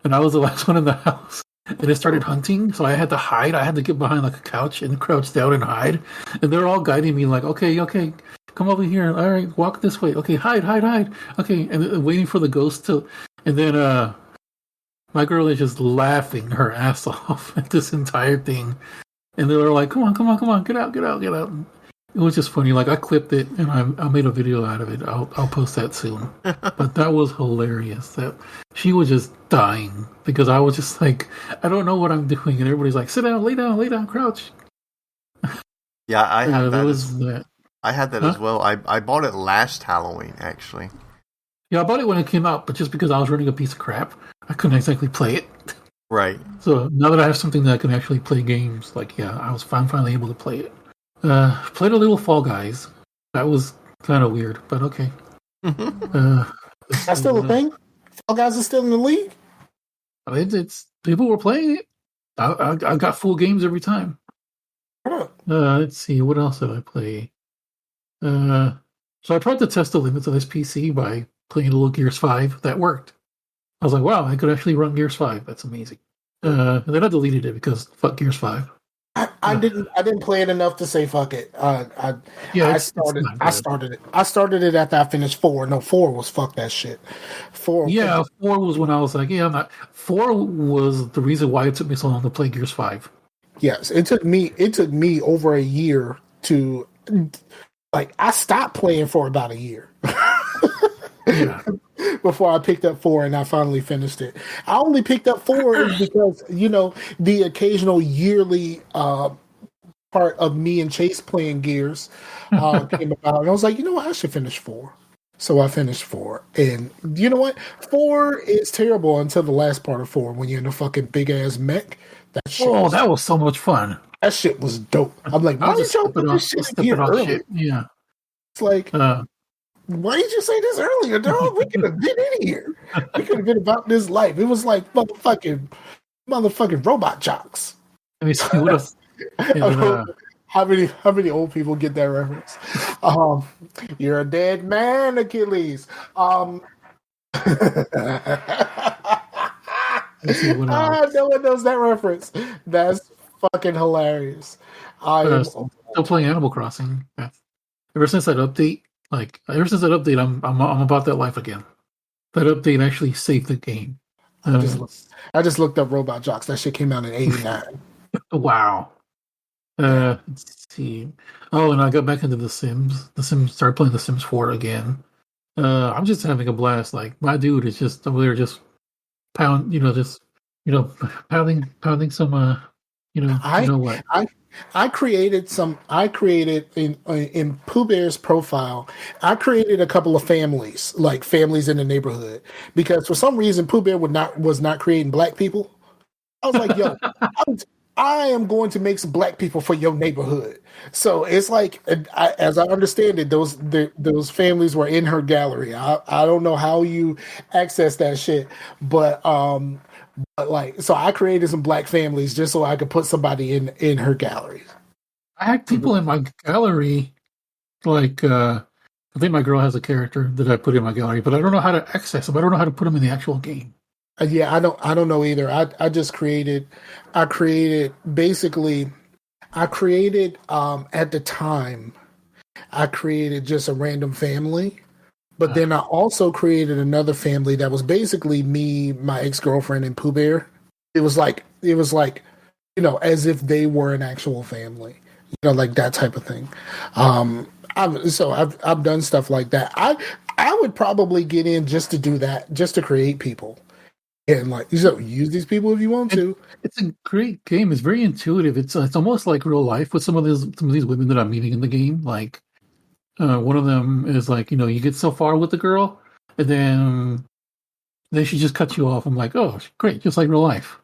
And I was the last one in the house. And it started hunting, so I had to hide. I had to get behind like a couch and crouch down and hide. And they're all guiding me like, okay, come over here. All right, walk this way. Okay, hide. Okay, and waiting for the ghost to... And then my girl is just laughing her ass off at this entire thing. And they were like, come on, get out. It was just funny. Like, I clipped it, and I made a video out of it. I'll post that soon. But that was hilarious. That she was just dying because I was just like, I don't know what I'm doing, and everybody's like, sit down, lay down, crouch. Yeah, I had that. I had that as well. I bought it last Halloween, actually. Yeah, I bought it when it came out, but just because I was running a piece of crap, I couldn't exactly play it. Right. So now that I have something that I can actually play games, like, yeah, I'm finally able to play it. Played a little Fall Guys. That was kind of weird, but okay. That's still a thing? Fall Guys is still in the league? It's people were playing it. I got full games every time. Let's see, what else did I play? So I tried to test the limits of this PC by playing a little Gears 5. That worked. I was like, wow, I could actually run Gears 5. That's amazing. And then I deleted it because fuck Gears 5. I didn't play it enough to say fuck it. I started it. I started it after I finished 4. No, 4 was fuck that shit. 4. Yeah, 4 was when I was like, I'm not. 4 was the reason why it took me so long to play Gears 5. Yes, it took me over a year to, like, I stopped playing for about a year. Yeah. before I picked up 4 and I finally finished it. I only picked up 4 is because, the occasional yearly part of me and Chase playing Gears came about. And I was like, you know what? I should finish 4. So I finished 4. And you know what? 4 is terrible until the last part of 4 when you're in a fucking big ass mech. That was so much fun. That shit was dope. I'm like, why did y'all put this shit in here early? Yeah. It's like, why did you say this earlier, dog? We could have been in here. We could have been about this life. It was like motherfucking robot jocks. Let me see what else. How many old people get that reference? You're a dead man, Achilles. No one knows that reference. That's fucking hilarious. Still playing Animal Crossing. Yeah. Ever since that update, I'm about that life again. That update actually saved the game. I just looked up Robot Jocks. That shit came out in '89. Wow. Let's see. Oh, and I got back into The Sims. Started playing The Sims 4 again. I'm just having a blast. Like, my dude is just over there, just pounding some. I created in Pooh Bear's profile. I created a couple of families, like families in the neighborhood, because for some reason Pooh Bear was not creating black people. I was like, yo, I am going to make some black people for your neighborhood. So it's like, as I understand it, those families were in her gallery. I don't know how you access that shit, but so I created some black families just so I could put somebody in her gallery. I had people in my gallery, like I think my girl has a character that I put in my gallery, but I don't know how to access them. I don't know how to put them in the actual game. Yeah, I don't know either. I created at the time, I created just a random family, but then I also created another family that was basically me, my ex-girlfriend, and Pooh Bear. It was like as if they were an actual family, like that type of thing. I've done stuff like that. I would probably get in just to do that, just to create people. And use these people if you want to. It's a great game. It's very intuitive. It's almost like real life with some of these women that I'm meeting in the game. Like one of them is like, you get so far with the girl, and then she just cuts you off. I'm like, oh, great, just like real life.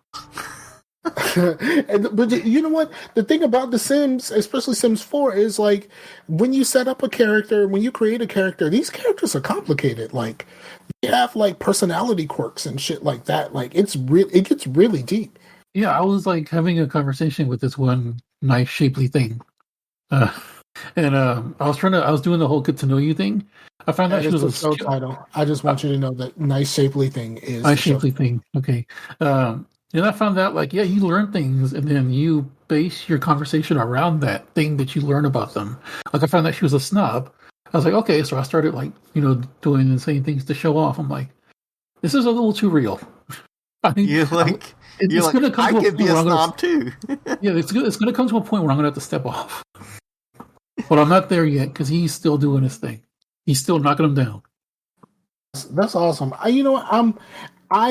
But you know what? The thing about The Sims, especially Sims 4, is like when you set up a character, when you create a character, these characters are complicated. Like they have like personality quirks and shit like that. Like it gets really deep. Yeah, I was like having a conversation with this one nice shapely thing, and I was doing the whole get to know you thing. I found out she was a subtitle. I just want you to know that nice shapely thing is nice shapely thing. Okay. And I found out, like, yeah, you learn things, and then you base your conversation around that thing that you learn about them. Like, I found out she was a snob. I was like, okay, so I started, like, doing and saying things to show off. I'm like, this is a little too real. I mean, I could be a snob too. Yeah, it's going to come to a point where I'm going to have to step off. But I'm not there yet because he's still doing his thing. He's still knocking them down. That's awesome. I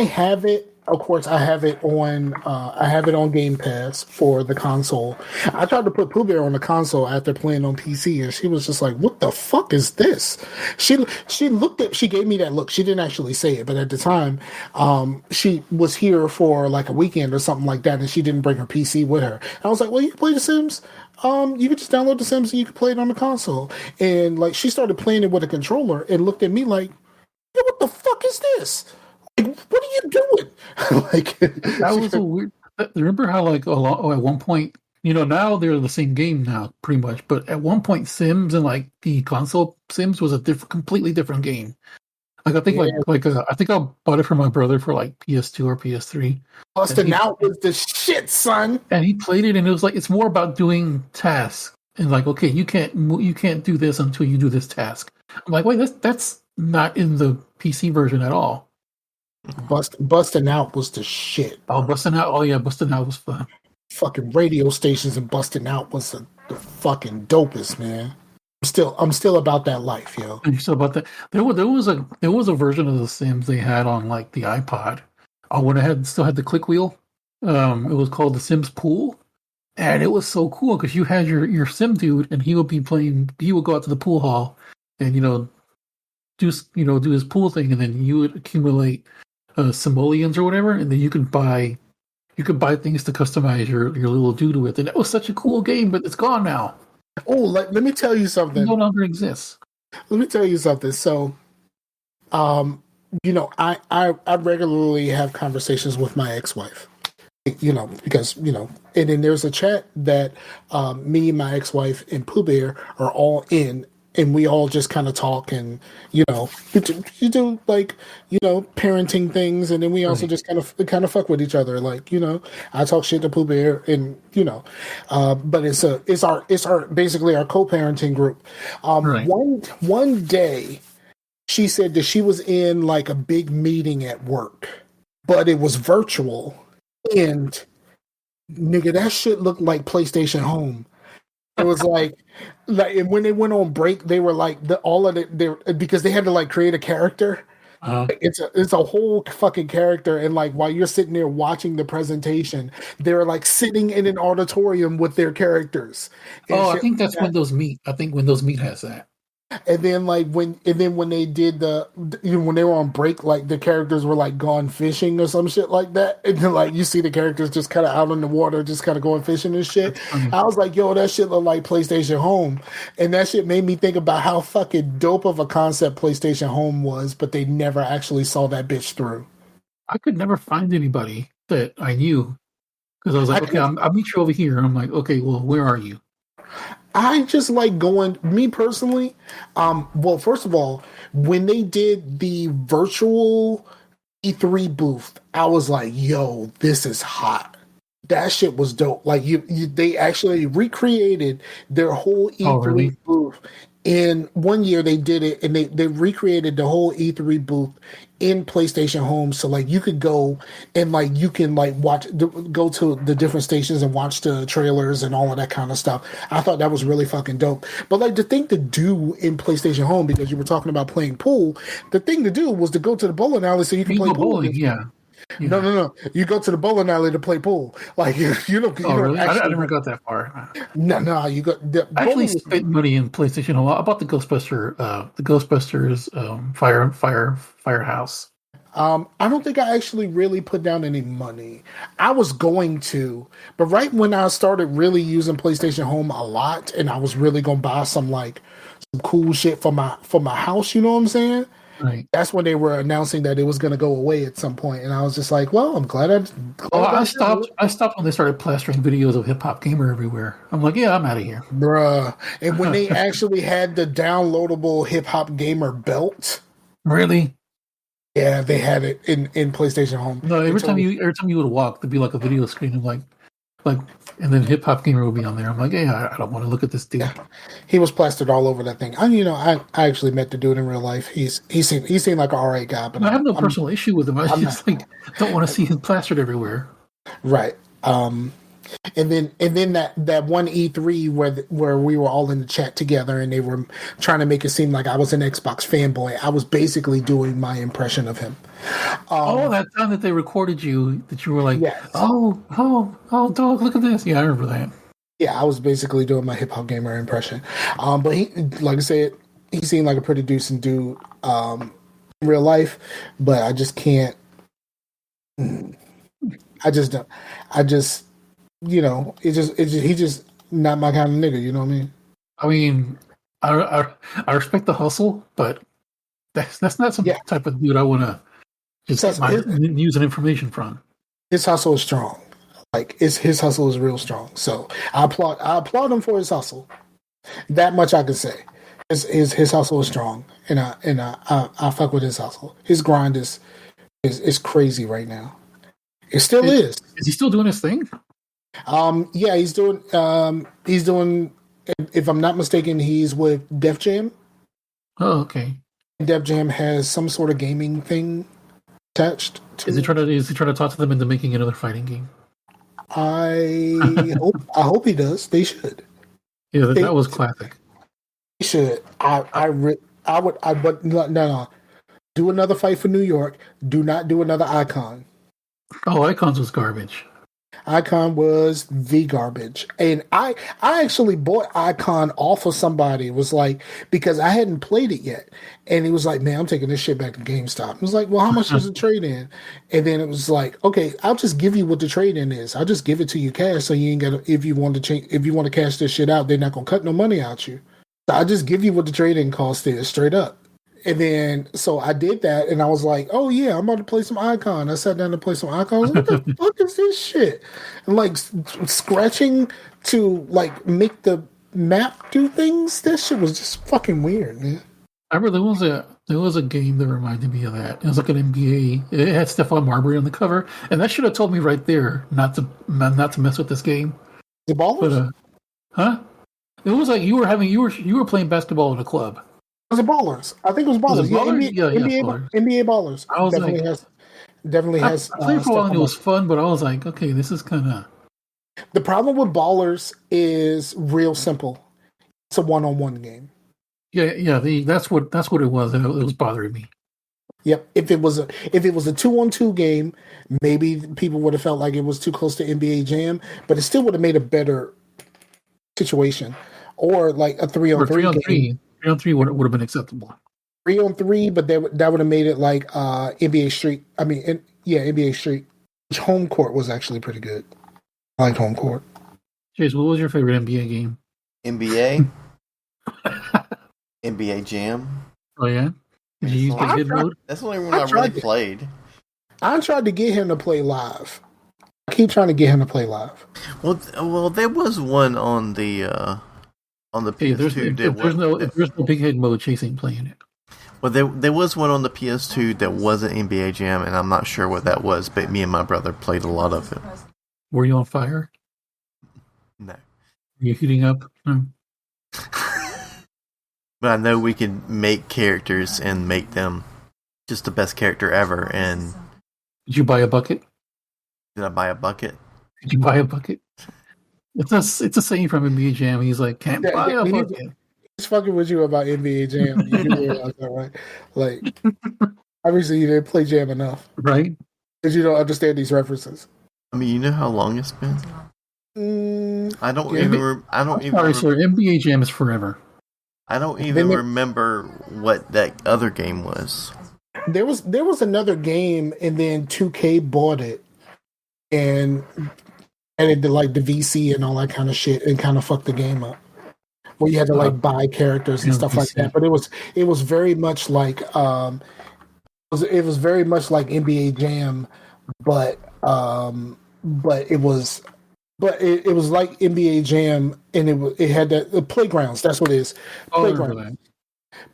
have it. Of course, I have it on Game Pass for the console. I tried to put Pooh Bear on the console after playing on PC, and she was just like, "What the fuck is this?" She gave me that look. She didn't actually say it, but at the time, she was here for like a weekend or something like that, and she didn't bring her PC with her. And I was like, "Well, you can play The Sims. You can just download The Sims and you can play it on the console." And like, she started playing it with a controller and looked at me like, "Hey, what the fuck is this? Like, what are you doing?" Like that was a weird. Remember how like at one point, now they're the same game now, pretty much. But at one point, Sims and like the console Sims was a completely different game. Like I think I think I bought it for my brother for like PS2 or PS3. Busting out was the shit, son. And he played it, and it was like it's more about doing tasks and like, okay, you can't do this until you do this task. I'm like, wait, that's not in the PC version at all. Busting out was the shit. Oh, busting out! Oh yeah, busting out was fun. Fucking radio stations and busting out was the fucking dopest, man. I'm still about that life, yo. And so about that, there was a version of The Sims they had on like the iPod. When it had still had the click wheel. It was called The Sims Pool, and it was so cool because you had your Sim dude, and he would be playing. He would go out to the pool hall, and do his pool thing, and then you would accumulate simoleons or whatever, and then you could buy things to customize your little dude with, and that was such a cool game, but it's gone now. Oh, let me tell you something. It no longer exists. Let me tell you something. So, I regularly have conversations with my ex-wife. Because and then there's a chat that me, my ex-wife, and Pooh Bear are all in, and we all just kind of talk, and you do like parenting things, and then we also just kind of fuck with each other, like I talk shit to Pooh Bear, and but it's our basically our co-parenting group. Right. One day, she said that she was in like a big meeting at work, but it was virtual. And nigga, that shit looked like PlayStation Home. It was like when they went on break, they were like because they had to like create a character. It's a whole fucking character, and like while you're sitting there watching the presentation, they're like sitting in an auditorium with their characters. I think that's when Windows Meet. I think Windows Meet has that. And then when they did when they were on break, like the characters were like gone fishing or some shit like that, and then like you see the characters just kind of out in the water, just kind of going fishing and shit. I was like, yo, that shit looked like PlayStation Home, and that shit made me think about how fucking dope of a concept PlayStation Home was, but they never actually saw that bitch through. I could never find anybody that I knew because I was like, okay, I'll meet you over here. And I'm like, okay, well, where are you? I just like going, me personally. Well, first of all, when they did the virtual E3 booth, I was like, yo, this is hot. That shit was dope. Like they actually recreated their whole E3 booth. In 1 year, they did it, and they recreated the whole E3 booth in PlayStation Home. So like you could go and like you can like go to the different stations and watch the trailers and all of that kind of stuff. I thought that was really fucking dope. But like the thing to do in PlayStation Home, because you were talking about playing pool, the thing to do was to go to the bowling alley so you can play pool. Yeah. No. You go to the bowling alley to play pool. Like you don't. Really? I never got that far. No. You got. I actually spent money in PlayStation Home. I bought the Ghostbusters Firehouse. I don't think I actually really put down any money. I was going to, but right when I started really using PlayStation Home a lot, and I was really gonna buy some cool shit for my house. You know what I'm saying? Right. That's when they were announcing that it was going to go away at some point, and I was just like, "Well, I'm glad I stopped. I stopped when they started plastering videos of Hip Hop Gamer everywhere. I'm like, yeah, I'm out of here, bruh." And when they actually had the downloadable Hip Hop Gamer belt, really? Yeah, they had it in PlayStation Home. No, every time you would walk, there'd be like a video screen of like, and then Hip Hop Gamer would be on there. I'm like, hey, I don't want to look at this dude. Yeah. He was plastered all over that thing. I actually met the dude in real life. He seemed like an alright guy, but I have no personal issue with him. I just don't want to see him plastered everywhere. Right. And then that one E3 where we were all in the chat together and they were trying to make it seem like I was an Xbox fanboy. I was basically doing my impression of him. That time that they recorded you, that you were like, yes. oh, dog, look at this. Yeah, I remember that. Yeah, I was basically doing my Hip Hop Gamer impression. But he, like I said, he seemed like a pretty decent dude in real life, but I just can't. I just don't. He just not my kind of nigga. You know what I mean? I mean, I respect the hustle, but that's not some type of dude I want to just use an information from. His hustle is strong. Like his hustle is real strong. So I applaud him for his hustle. That much I can say. His hustle is strong, and I fuck with his hustle. His grind is crazy right now. It still is. Is he still doing his thing? Yeah, he's doing. If I'm not mistaken, he's with Def Jam. Oh, okay. Def Jam has some sort of gaming thing attached to. Is he trying to talk to them into making another fighting game? I hope he does. They should. Yeah, that was classic. should. But no. Do another fight for New York. Do not do another Icon. Oh, Icons was garbage. Icon was the garbage. And I actually bought Icon off of somebody. It was like, because I hadn't played it yet. And he was like, man, I'm taking this shit back to GameStop. I was like, well, how much does it trade in? And then it was like, okay, I'll just give you what the trade in is. I'll just give it to you cash, so you ain't got to, if you want to cash this shit out, they're not gonna cut no money out you. So I'll just give you what the trade in cost is straight up. And then, so I did that, and I was like, oh, yeah, I'm about to play some Icon. I sat down to play some Icon. I was like, what the fuck is this shit? And, like, scratching to, like, make the map do things. That shit was just fucking weird, man. I remember there was a game that reminded me of that. It was like an NBA. It had Stephon Marbury on the cover, and that should have told me right there not to mess with this game. The Ballers? But, it was like you were playing basketball in a club. Was it Ballers? I think it was Ballers. Ballers? NBA Ballers. I was Definitely has. I played for a while and it was fun, but I was like, okay, this is kind of. The problem with Ballers is real simple. It's a one-on-one game. Yeah. That's what it was. It was bothering me. Yep. If it was a 2-on-2 game, maybe people would have felt like it was too close to NBA Jam, but it still would have made a better situation. Or like a 3-on-3 game. 3-on-3 would have been acceptable. 3-on-3, but that would have made it like NBA Street. I mean, NBA Street. Which Home Court was actually pretty good. I liked Home Court. Chase, what was your favorite NBA game? NBA? NBA Jam. Oh, yeah? Did you use the hit mode? That's the only one I really played. I tried to get him to play live. I keep trying to get him to play live. Well, there was one on the PS2. If there's no big head mode, Chase ain't playing it. Well, there was one on the PS2 that wasn't NBA Jam, and I'm not sure what that was, but me and my brother played a lot of it. Were you on fire? No. Were you heating up? No. But I know we can make characters and make them just the best character ever. And did you buy a bucket? Did I buy a bucket? Did you buy a bucket? It's a saying from NBA Jam. He's like, can't buy a bucket. He's fucking with you about NBA Jam. You do realize that, right? Like, obviously you didn't play Jam enough, right? Because you don't understand these references. I mean, you know how long it's been. I don't even. Sorry, sir. NBA Jam is forever. I don't even remember what that other game was. There was another game, and then 2K bought it, and it did like the VC and all that kind of shit, and kind of fucked the game up. Where you had to like buy characters and stuff like that. But it was very much like it was very much like NBA Jam, but it was like NBA Jam, and it had the Playgrounds. That's what it is. Playgrounds.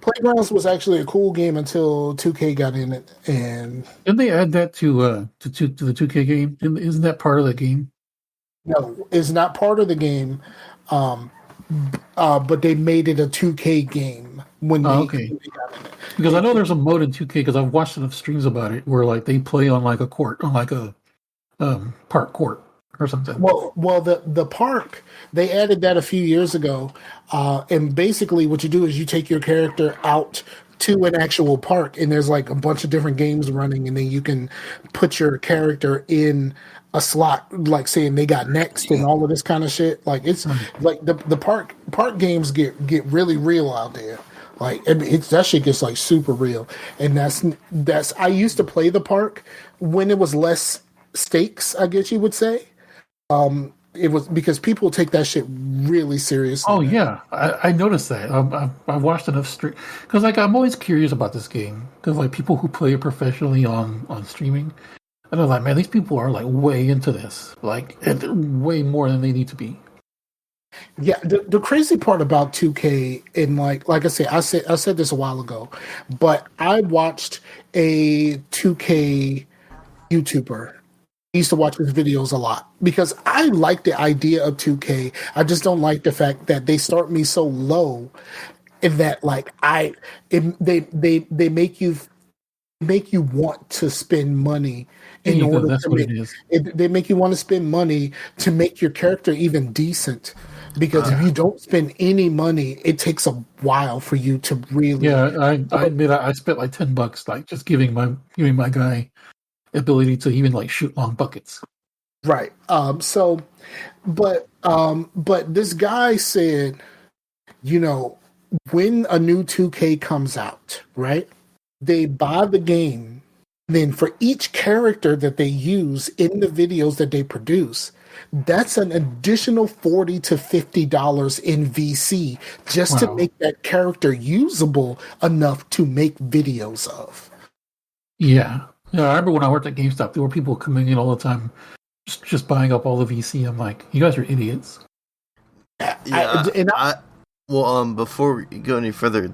Playgrounds was actually a cool game until 2K got in it, and didn't they add that to the 2K game? Isn't that part of the game? No, it's not part of the game. But they made it a 2K game when they got in it. Because I know there's a mode in 2K, because I've watched enough streams about it where like they play on like a court, on like a park court or something. Well, the park, they added that a few years ago, and basically what you do is you take your character out to an actual park, and there's like a bunch of different games running, and then you can put your character in a slot, like saying they got next and all of this kind of shit. Like it's like the park games get really real out there. Like that shit gets like super real, and that's I used to play the park when it was less stakes, I guess you would say. It was because people take that shit really seriously. Oh yeah, I noticed that. I watched enough stream because like I'm always curious about this game because like people who play it professionally on streaming, and I'm like, man, these people are like way into this, like way more than they need to be. Yeah, the crazy part about 2K, and like I said, I said this a while ago, but I watched a 2K YouTuber. I used to watch his videos a lot because I like the idea of 2K. I just don't like the fact that they start me so low, and that like they make you want to spend money in order to make it. They make you want to spend money to make your character even decent. because if you don't spend any money, it takes a while for you to really. Yeah, I admit I spent like $10, like just giving my guy ability to even like shoot long buckets. Right. But this guy said, when a new 2K comes out, right? They buy the game. Then for each character that they use in the videos that they produce, that's an additional $40 to $50 in VC just to make that character usable enough to make videos of. Yeah. I remember when I worked at GameStop, there were people coming in all the time just buying up all the VC. I'm like, you guys are idiots. Before we go any further,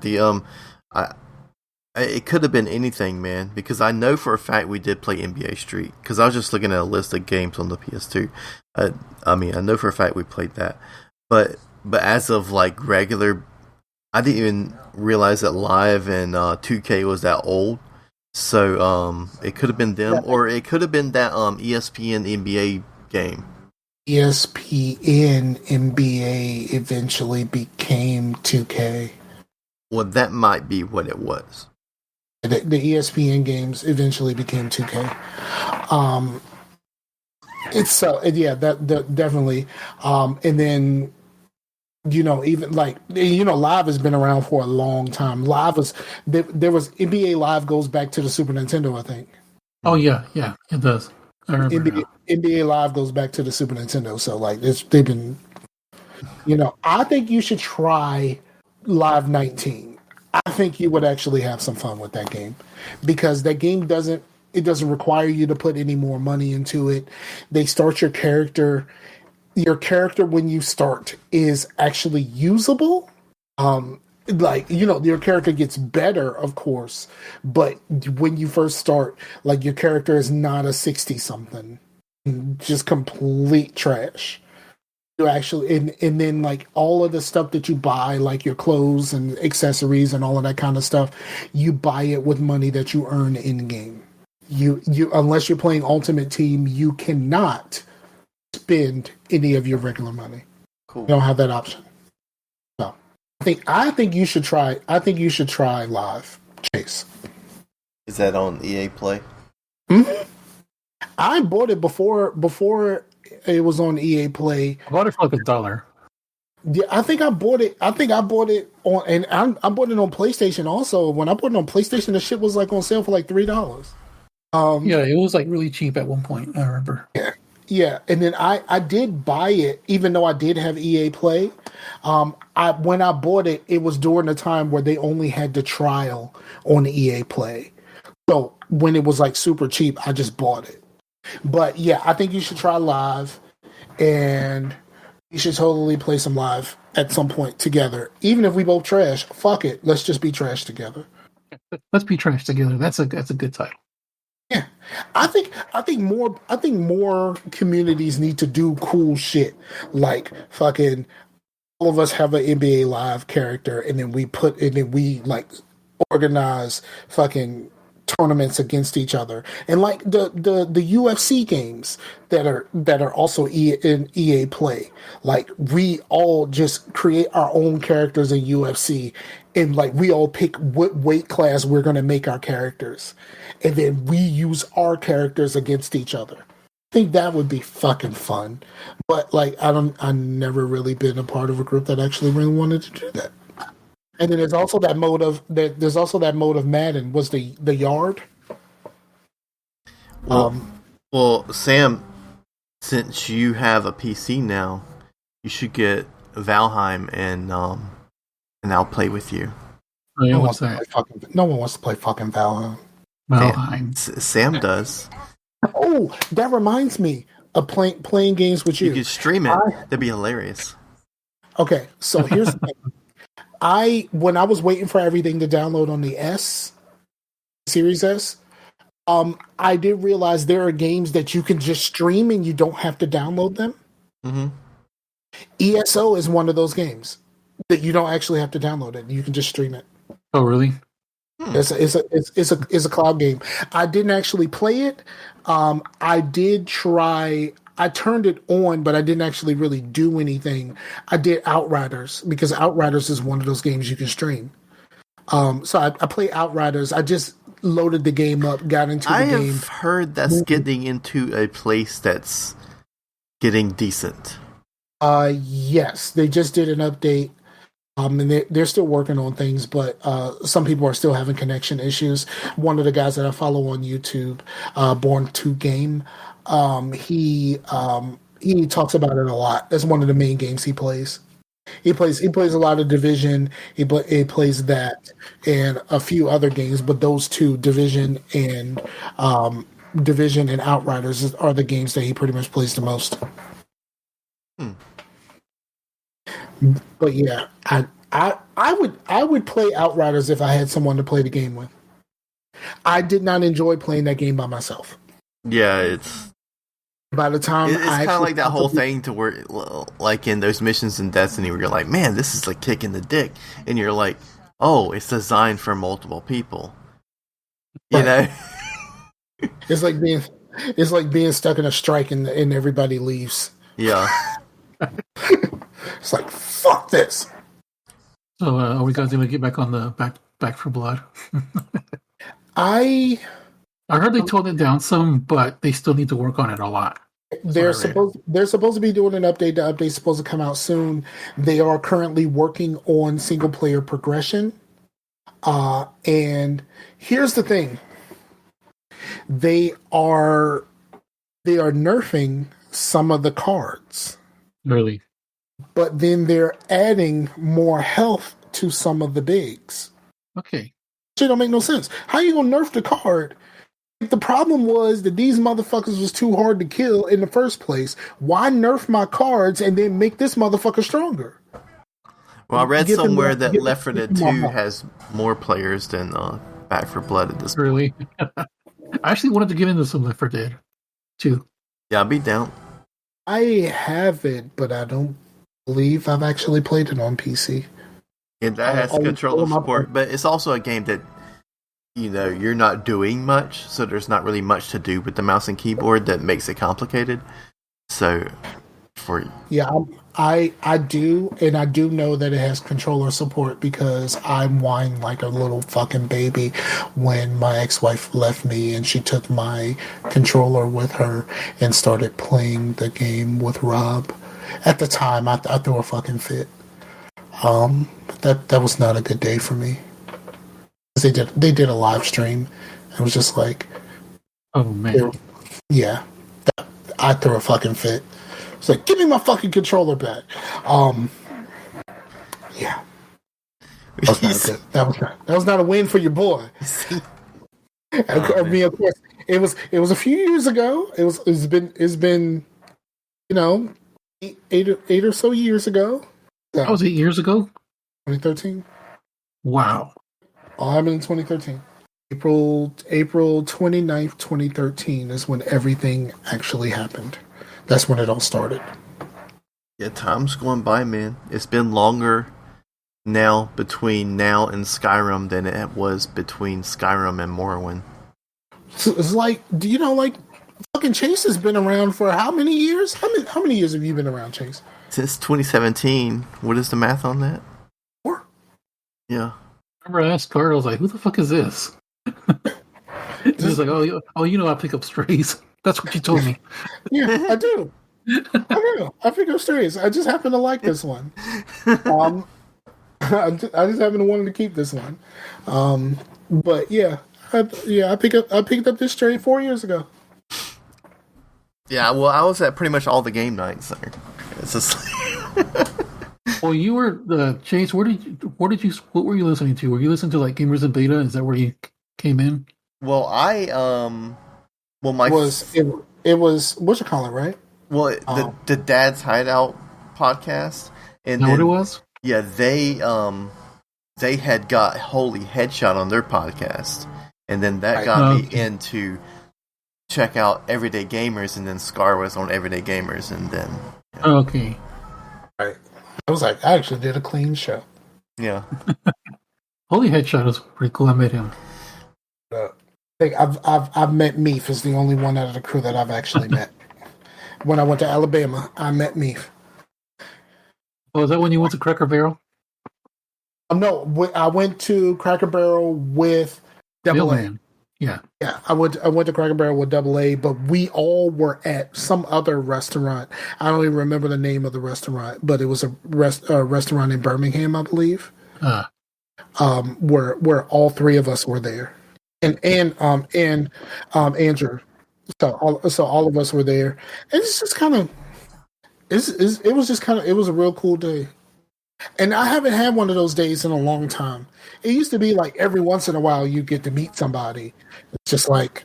it could have been anything, man, because I know for a fact we did play NBA Street, because I was just looking at a list of games on the PS2. I know for a fact we played that, but as of like regular, I didn't even realize that Live and 2K was that old. So it could have been them, or it could have been that ESPN NBA game. ESPN NBA eventually became 2K. Well, that might be what it was. The ESPN games eventually became 2K. That definitely. And then, even like, Live has been around for a long time. Live was there was NBA Live goes back to the Super Nintendo, I think. Oh yeah, it does. I remember NBA Live goes back to the Super Nintendo, so like they've been. I think you should try Live 19. I think you would actually have some fun with that game, because that game doesn't require you to put any more money into it. They start your character. Your character when you start is actually usable. Your character gets better, of course, but when you first start, like, your character is not a 60-something, just complete trash. You actually, and then like all of the stuff that you buy, like your clothes and accessories and all of that kind of stuff, you buy it with money that you earn in game. You unless you're playing Ultimate Team, you cannot spend any of your regular money. Cool. You don't have that option. So I think you should try. I think you should try Live, Chase. Is that on EA Play? Mm-hmm. I bought it before it was on EA Play. I bought it for like $1. Yeah, I think I bought it on, and I bought it on PlayStation also. When I bought it on PlayStation, the shit was like on sale for like $3. Yeah, it was like really cheap at one point, I remember. Yeah, and then I did buy it, even though I did have EA Play. When I bought it, it was during the time where they only had the trial on EA Play. So when it was like super cheap, I just bought it. But yeah, I think you should try Live, and you should totally play some Live at some point together. Even if we both trash, fuck it, let's just be trash together. Let's be trash together. That's a good title. Yeah, I think more communities need to do cool shit, like fucking all of us have an NBA Live character, and then we like organize fucking tournaments against each other, and like the UFC games that are also in EA Play. Like, we all just create our own characters in UFC, and like we all pick what weight class we're going to make our characters, and then we use our characters against each other. I think that would be fucking fun. But like, I've never really been a part of a group that actually really wanted to do that. And then there's also that mode of Madden. Was the yard? Well, Sam, since you have a PC now, you should get Valheim, and I'll play with you. Oh, yeah, no one wants to play fucking Valheim. Valheim. Sam does. Oh, that reminds me of playing games with you. You could stream it. That'd be hilarious. Okay, so here's the thing. When I was waiting for everything to download on the Series S, I did realize there are games that you can just stream and you don't have to download them. Mm-hmm. ESO is one of those games that you don't actually have to download it. You can just stream it. Oh, really? It's a cloud game. I didn't actually play it. I did try I turned it on, but I didn't actually really do anything. I did Outriders because Outriders is one of those games you can stream. So I play Outriders. I just loaded the game up, got into the I game. have heard that's getting into a place that's getting decent. Yes, they just did an update. And they're still working on things, but some people are still having connection issues. One of the guys that I follow on YouTube, Born to Game, he talks about it a lot. That's one of the main games he plays. He plays a lot of Division. He plays that and a few other games, but those two, Division and Outriders, are the games that he pretty much plays the most. But yeah, I would play Outriders if I had someone to play the game with. I did not enjoy playing that game by myself. Yeah, it's by the time it's kind of like that whole thing to where, like in those missions in Destiny, where you're like, man, this is like kicking the dick, and you're like, oh, it's designed for multiple people. You know, it's like being stuck in a strike and everybody leaves. Yeah. It's like, fuck this. So are we guys gonna get back on the back for blood? I heard they toned it down some, but they still need to work on it a lot. They're supposed to be doing an update. The update's supposed to come out soon. They are currently working on single player progression. And here's the thing. They are nerfing some of the cards. Really? But then they're adding more health to some of the bigs. Okay. Shit don't make no sense. How you gonna nerf the card? If the problem was that these motherfuckers was too hard to kill in the first place, why nerf my cards and then make this motherfucker stronger? Well, I read somewhere that Left 4 Dead 2 has more players than Back 4 Blood at this point. Really? I actually wanted to get into some Left 4 Dead 2. Yeah, I'll be down. I have it, but I don't believe I've actually played it on PC. And that has controller support, but it's also a game that, you know, you're not doing much, so there's not really much to do with the mouse and keyboard that makes it complicated. So, for you. Yeah, I do, and I do know that it has controller support because I whined like a little fucking baby when my ex-wife left me and she took my controller with her and started playing the game with Rob. At the time, I threw a fucking fit. That was not a good day for me. They did a live stream. It was just like, oh man, I threw a fucking fit. It's like, give me my fucking controller back. Yeah, that was not good. That was not a win for your boy. I mean, of course, it was a few years ago. It's been you know, eight or so years ago. That was 8 years ago. 2013. Wow. All happened in 2013. April 29th, 2013 is when everything actually happened. That's when it all started. Yeah, time's going by, man. It's been longer now between now and Skyrim than it was between Skyrim and Morrowind. So it's like, do you know, like, fucking Chase has been around for how many years? How many years have you been around, Chase? Since 2017. What is the math on that? 4. Yeah. I remember I asked Carter, I was like, who the fuck is this? He's like, oh, you know I pick up strays. That's what you told me. Yeah, I do. I pick up strays. I just happen to like this one. I just happen to want to keep this one. But yeah, I picked up this stray 4 years ago. Yeah, well, I was at pretty much all the game nights there. It's just well, you were Chase. What were you listening to? Were you listening to like Gamers in Beta? Is that where you came in? Well, it was what you call it, right? Well, the Dad's Hideout podcast, and know what it was? Yeah, they had got Holy Headshot on their podcast, and then that got me into check out Everyday Gamers, and then Scar was on Everyday Gamers, and then okay, right. I was like, I actually did a clean show. Yeah, Holy Headshot is pretty cool. I met him. I think I've met Meef is the only one out of the crew that I've actually met. when I went to Alabama, I met Meef. Oh, is that when you went to Cracker Barrel? No, I went to Cracker Barrel with Double A. Mailman. Yeah. Yeah, I went to Cracker Barrel with Double A, but we all were at some other restaurant. I don't even remember the name of the restaurant, but it was a restaurant in Birmingham, I believe. Where all three of us were there, and Andrew. So all of us were there, and it's just kind of it was a real cool day. And I haven't had one of those days in a long time. It used to be like every once in a while you get to meet somebody. It's just like,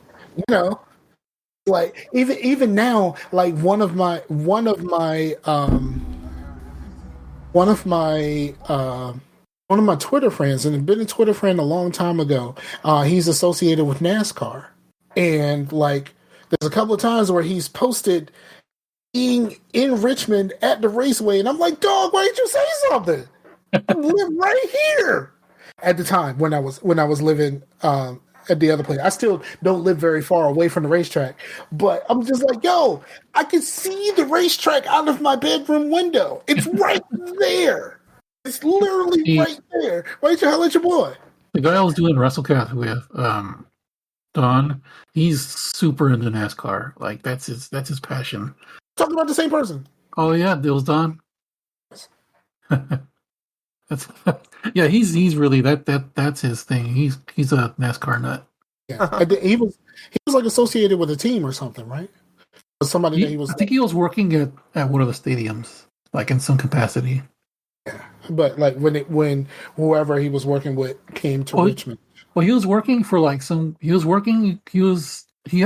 like even now, like one of my Twitter friends, and had been a Twitter friend a long time ago. He's associated with NASCAR, and like there's a couple of times where he's posted being in Richmond at the raceway, and I'm like, dog, why didn't you say something? I live right here. At the time when I was living at the other place, I still don't live very far away from the racetrack, but I'm just like, yo, I can see the racetrack out of my bedroom window. It's right there. It's literally right there. Why didn't you holler at your boy? The guy I was doing WrestleCast with, Don, he's super into NASCAR. Like that's his passion. Talking about the same person. Oh yeah, it was Don. That's yeah. He's really that's his thing. He's a NASCAR nut. Yeah, he was like associated with a team or something, right? Or somebody that he was. I think he was working at one of the stadiums, like in some capacity. Yeah, but like when whoever he was working with came to Richmond. Well, he was working for like some. He had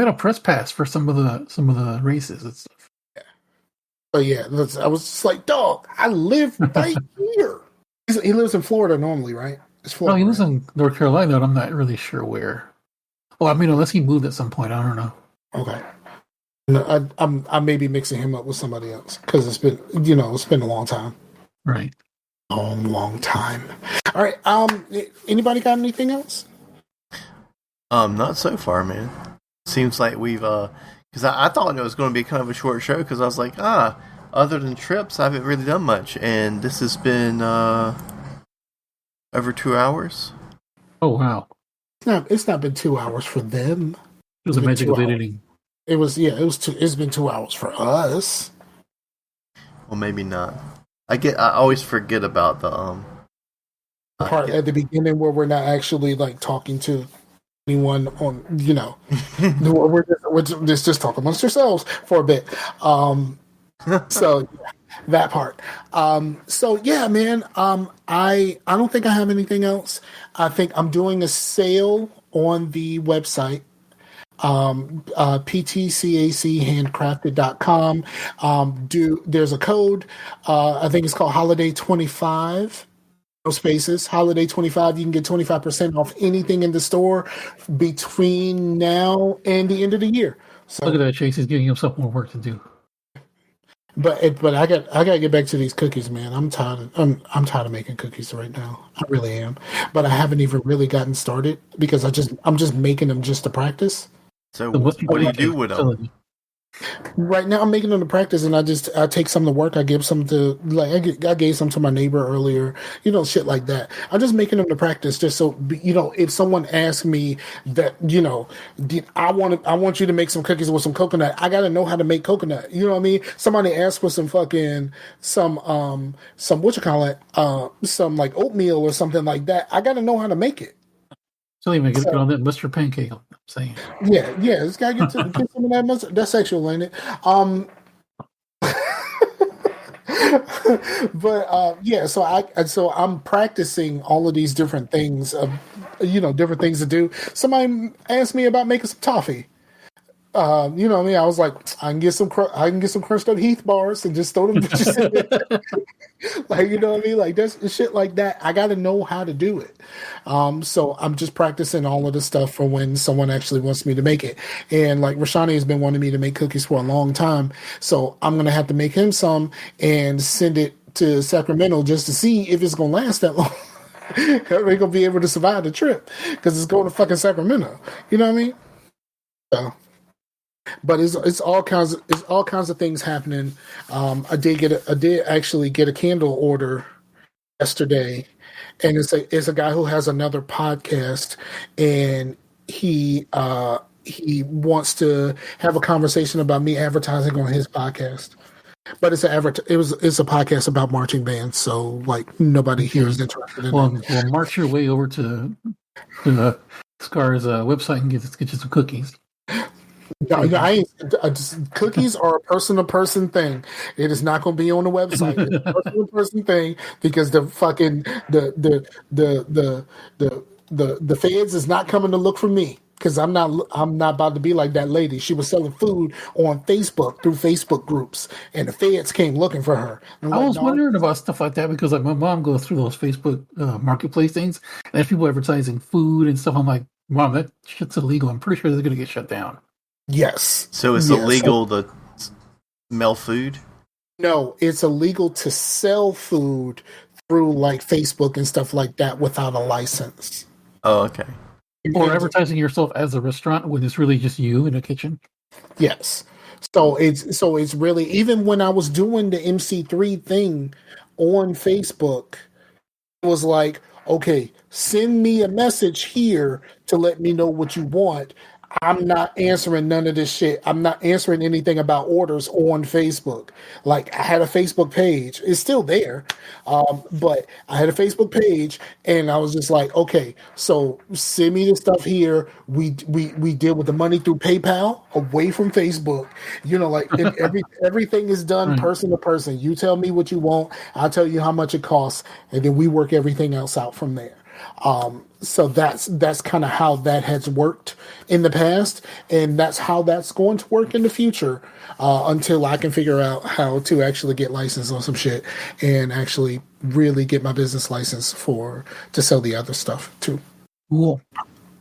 a press pass for some of the races and stuff. But yeah, I was just like, dog, I live right here. He lives in Florida normally, right? It's Florida. No, he lives in North Carolina, and I'm not really sure where. Well, I mean, unless he moved at some point, I don't know. Okay. No, I may be mixing him up with somebody else because it's been a long time. Right. Long time. All right. Anybody got anything else? Not so far, man. Seems like we've because I thought it was going to be kind of a short show because I was like, other than trips, I haven't really done much, and this has been over 2 hours. Oh wow! It's not been 2 hours for them. It was a magic of editing. It was It's been 2 hours for us. Well, maybe not. I always forget about the part at the beginning where we're not actually like talking to anyone on, we're just talking amongst ourselves for a bit. So that part. So yeah, man. I don't think I have anything else. I think I'm doing a sale on the website. PTCAChandcrafted.com. There's a code. I think it's called Holiday 25. No spaces. Holiday 25. You can get 25% off anything in the store between now and the end of the year. So look at that, Chase. He's giving himself more work to do. But I gotta get back to these cookies, man. I'm tired of making cookies right now. I really am. But I haven't even really gotten started because I'm just making them just to practice. So what do you do with them? Right now, I'm making them to practice, and I take some to work. I give some to I gave some to my neighbor earlier, shit like that. I'm just making them to practice, just so if someone asks me that, I want you to make some cookies with some coconut. I got to know how to make coconut. You know what I mean? Somebody asks for some some like oatmeal or something like that. I got to know how to make it. So anyway, get on that Mr. Pancake. I'm saying. Yeah, this guy get some of that. That's sexual, ain't it? But yeah, so I'm practicing all of these different things different things to do. Somebody asked me about making some toffee. I was like, I can get some crushed up Heath bars and just throw them bitches in there. Like, like that's shit like that. I got to know how to do it. So I'm just practicing all of the stuff for when someone actually wants me to make it. And like Rashani has been wanting me to make cookies for a long time, so I'm gonna have to make him some and send it to Sacramento just to see if it's gonna last that long. Are we gonna be able to survive the trip? Because it's going to fucking Sacramento. You know what I mean? So. But it's all kinds of things happening. I did actually get a candle order yesterday, and it's a guy who has another podcast, and he wants to have a conversation about me advertising on his podcast. But it's it's a podcast about marching bands, so like nobody here is interested in it. Well, march your way over to Scar's website and get you some cookies. No, cookies are a person-to-person thing. It is not going to be on the website. It's a person-to-person thing because the fucking the feds is not coming to look for me because I'm not about to be like that lady. She was selling food on Facebook through Facebook groups, and the feds came looking for her. I was wondering about stuff like that because like my mom goes through those Facebook marketplace things, and there's people advertising food and stuff. I'm like, Mom, that shit's illegal. I'm pretty sure they're going to get shut down. Yes. So it's illegal to mail food? No, it's illegal to sell food through like Facebook and stuff like that without a license. Oh, okay. Or advertising yourself as a restaurant when it's really just you in a kitchen. Yes. So it's really, even when I was doing the MC3 thing on Facebook, it was like, okay, send me a message here to let me know what you want. I'm not answering none of this shit. I'm not answering anything about orders on Facebook. Like I had a Facebook page. It's still there. But I had a Facebook page and I was just like, okay, so send me the stuff here. We deal with the money through PayPal away from Facebook. You know, like everything is done person to person. You tell me what you want. I'll tell you how much it costs. And then we work everything else out from there. So that's kind of how that has worked in the past, and that's how that's going to work in the future until I can figure out how to actually get licensed on some shit and actually really get my business license to sell the other stuff too. Cool.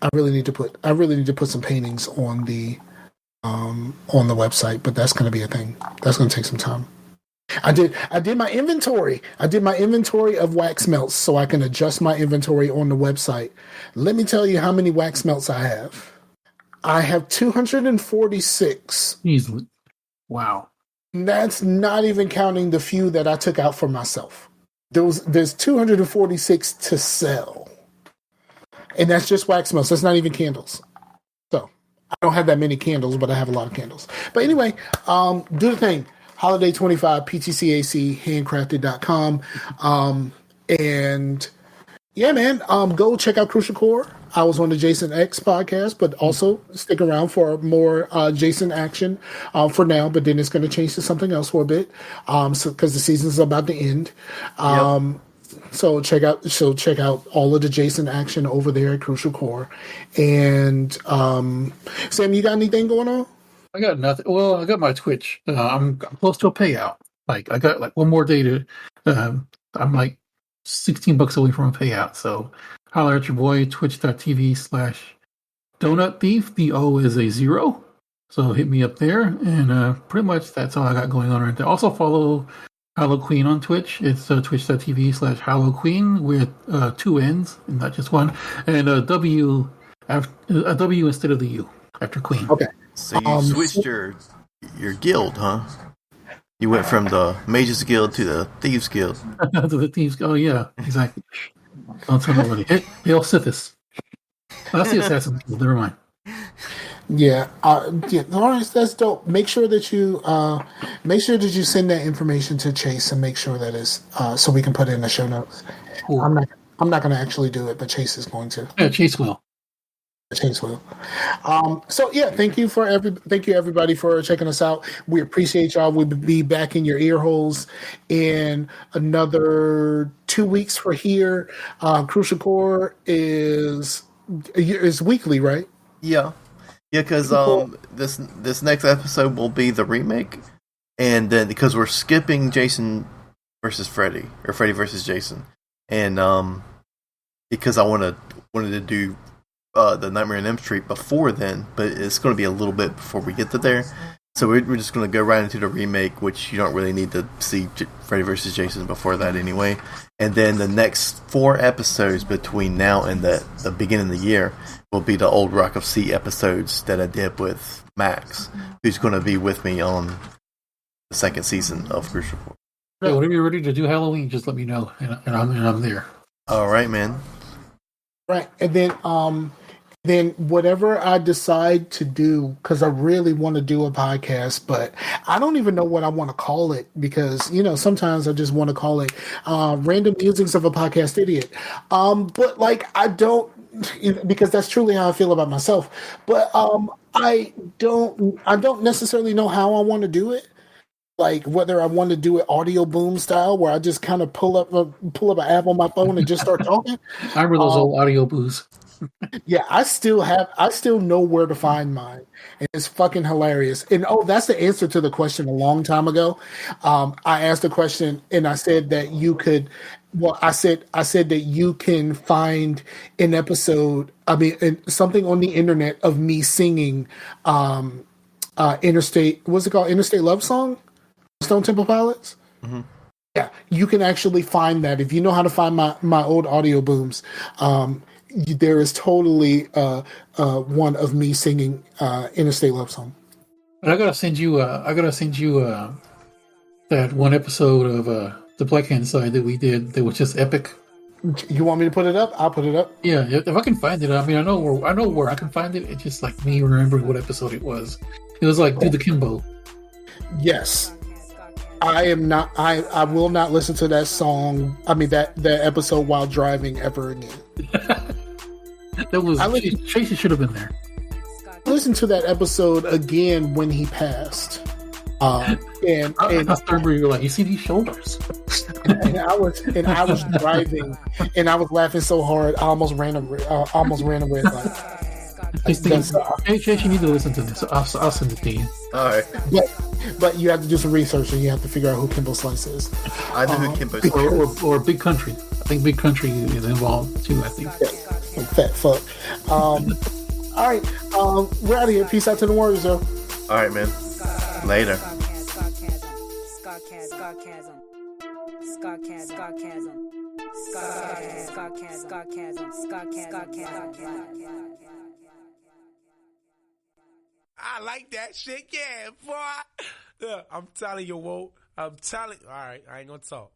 I really need to put some paintings on the website, but that's going to be a thing. That's going to take some time. I did my inventory. I did my inventory of wax melts so I can adjust my inventory on the website. Let me tell you how many wax melts I have. I have 246. Easily. Wow. That's not even counting the few that I took out for myself. There's 246 to sell. And that's just wax melts. That's not even candles. So I don't have that many candles, but I have a lot of candles. But anyway, do the thing. Holiday 25, PTCAC, handcrafted.com. And yeah, man, go check out Crucial Core. I was on the Jason X podcast, but also stick around for more Jason action for now, but then it's going to change to something else for a bit because the season's about to end. So check out all of the Jason action over there at Crucial Core. And Sam, you got anything going on? I got nothing. Well, I got my Twitch. I'm close to a payout. Like I got like one more day to. I'm like $16 away from a payout. So holler at your boy. Twitch.tv/Donut Thief. The O is a 0. So hit me up there, and pretty much that's all I got going on right there. Also follow Hallow Queen on Twitch. It's twitch.tv/Hallow Queen with 2 N's and not just one, and a W instead of the U after Queen. Okay. So you switched your guild, huh? You went from the Mages Guild to the Thieves Guild. To the Thieves Guild, oh yeah, exactly. Don't tell nobody. Hey, Hail Sithis. That's the Assassin Guild, never mind. Yeah, Lawrence, that's dope. Make sure that you send that information to Chase and make sure that is so we can put it in the show notes. Cool. I'm not going to actually do it, but Chase is going to. Yeah, Chase will. Chase will. So yeah, thank you everybody for checking us out. We appreciate y'all. We'll be back in your ear holes in another 2 weeks for here. Crucial Core is weekly, right? Yeah, because this next episode will be the remake, and then because we're skipping Jason versus Freddy or Freddy versus Jason, and because I wanted to do the Nightmare on Elm Street before then, but it's going to be a little bit before we get to there. So we're just going to go right into the remake, which you don't really need to see Freddy vs. Jason before that anyway. And then the next 4 episodes between now and the beginning of the year will be the Old Rock of Sea episodes that I did with Max, who's going to be with me on the 2nd season of Cruise Report. Yeah, whenever you're ready to do Halloween, just let me know, and I'm there. All right, man. Right, and then whatever I decide to do, because I really want to do a podcast, but I don't even know what I want to call it, because sometimes I just want to call it Random Musings of a Podcast Idiot. But like I don't, because that's truly how I feel about myself. But I don't necessarily know how I want to do it. Like whether I want to do it audio boom style, where I just kind of pull up an app on my phone and just start talking. I remember those old audio booths. Yeah, I still know where to find mine, and it's fucking hilarious. And that's the answer to the question a long time ago. I asked a question, and I said that you could. Well, I said that you can find an episode. I mean, something on the internet of me singing Interstate. What's it called? Interstate Love Song. Stone Temple Pilots. Mm-hmm. Yeah, you can actually find that if you know how to find my old audio booms. There is totally one of me singing Interstate Love Song. And I gotta send you that one episode of the Black Hand Side that we did that was just epic. You want me to put it up? I'll put it up. Yeah, if I can find it. I mean, I know where I can find it. It's just like me remembering what episode it was. It was like Do the Kimbo. Yes. I am not. I will not listen to that song. I mean that episode while driving ever again. That was Tracy should have been there. I listened to that episode again when he passed. And I started where you're like, you see these shoulders. and I was driving, and I was laughing so hard I almost ran a red light. You need to listen to this. I'll send it to you. All right. But you have to do some research, and you have to figure out who Kimbo Slice is. I know who Kimbo Slice is. Or Big Country. I think Big Country is involved too, I think. Yeah. Fat fuck. All right. We're out of here. Peace out to the Warriors, though. All right, man. Later. I like that shit, yeah, boy. Look, I'm telling you, Walt. All right, I ain't gonna talk.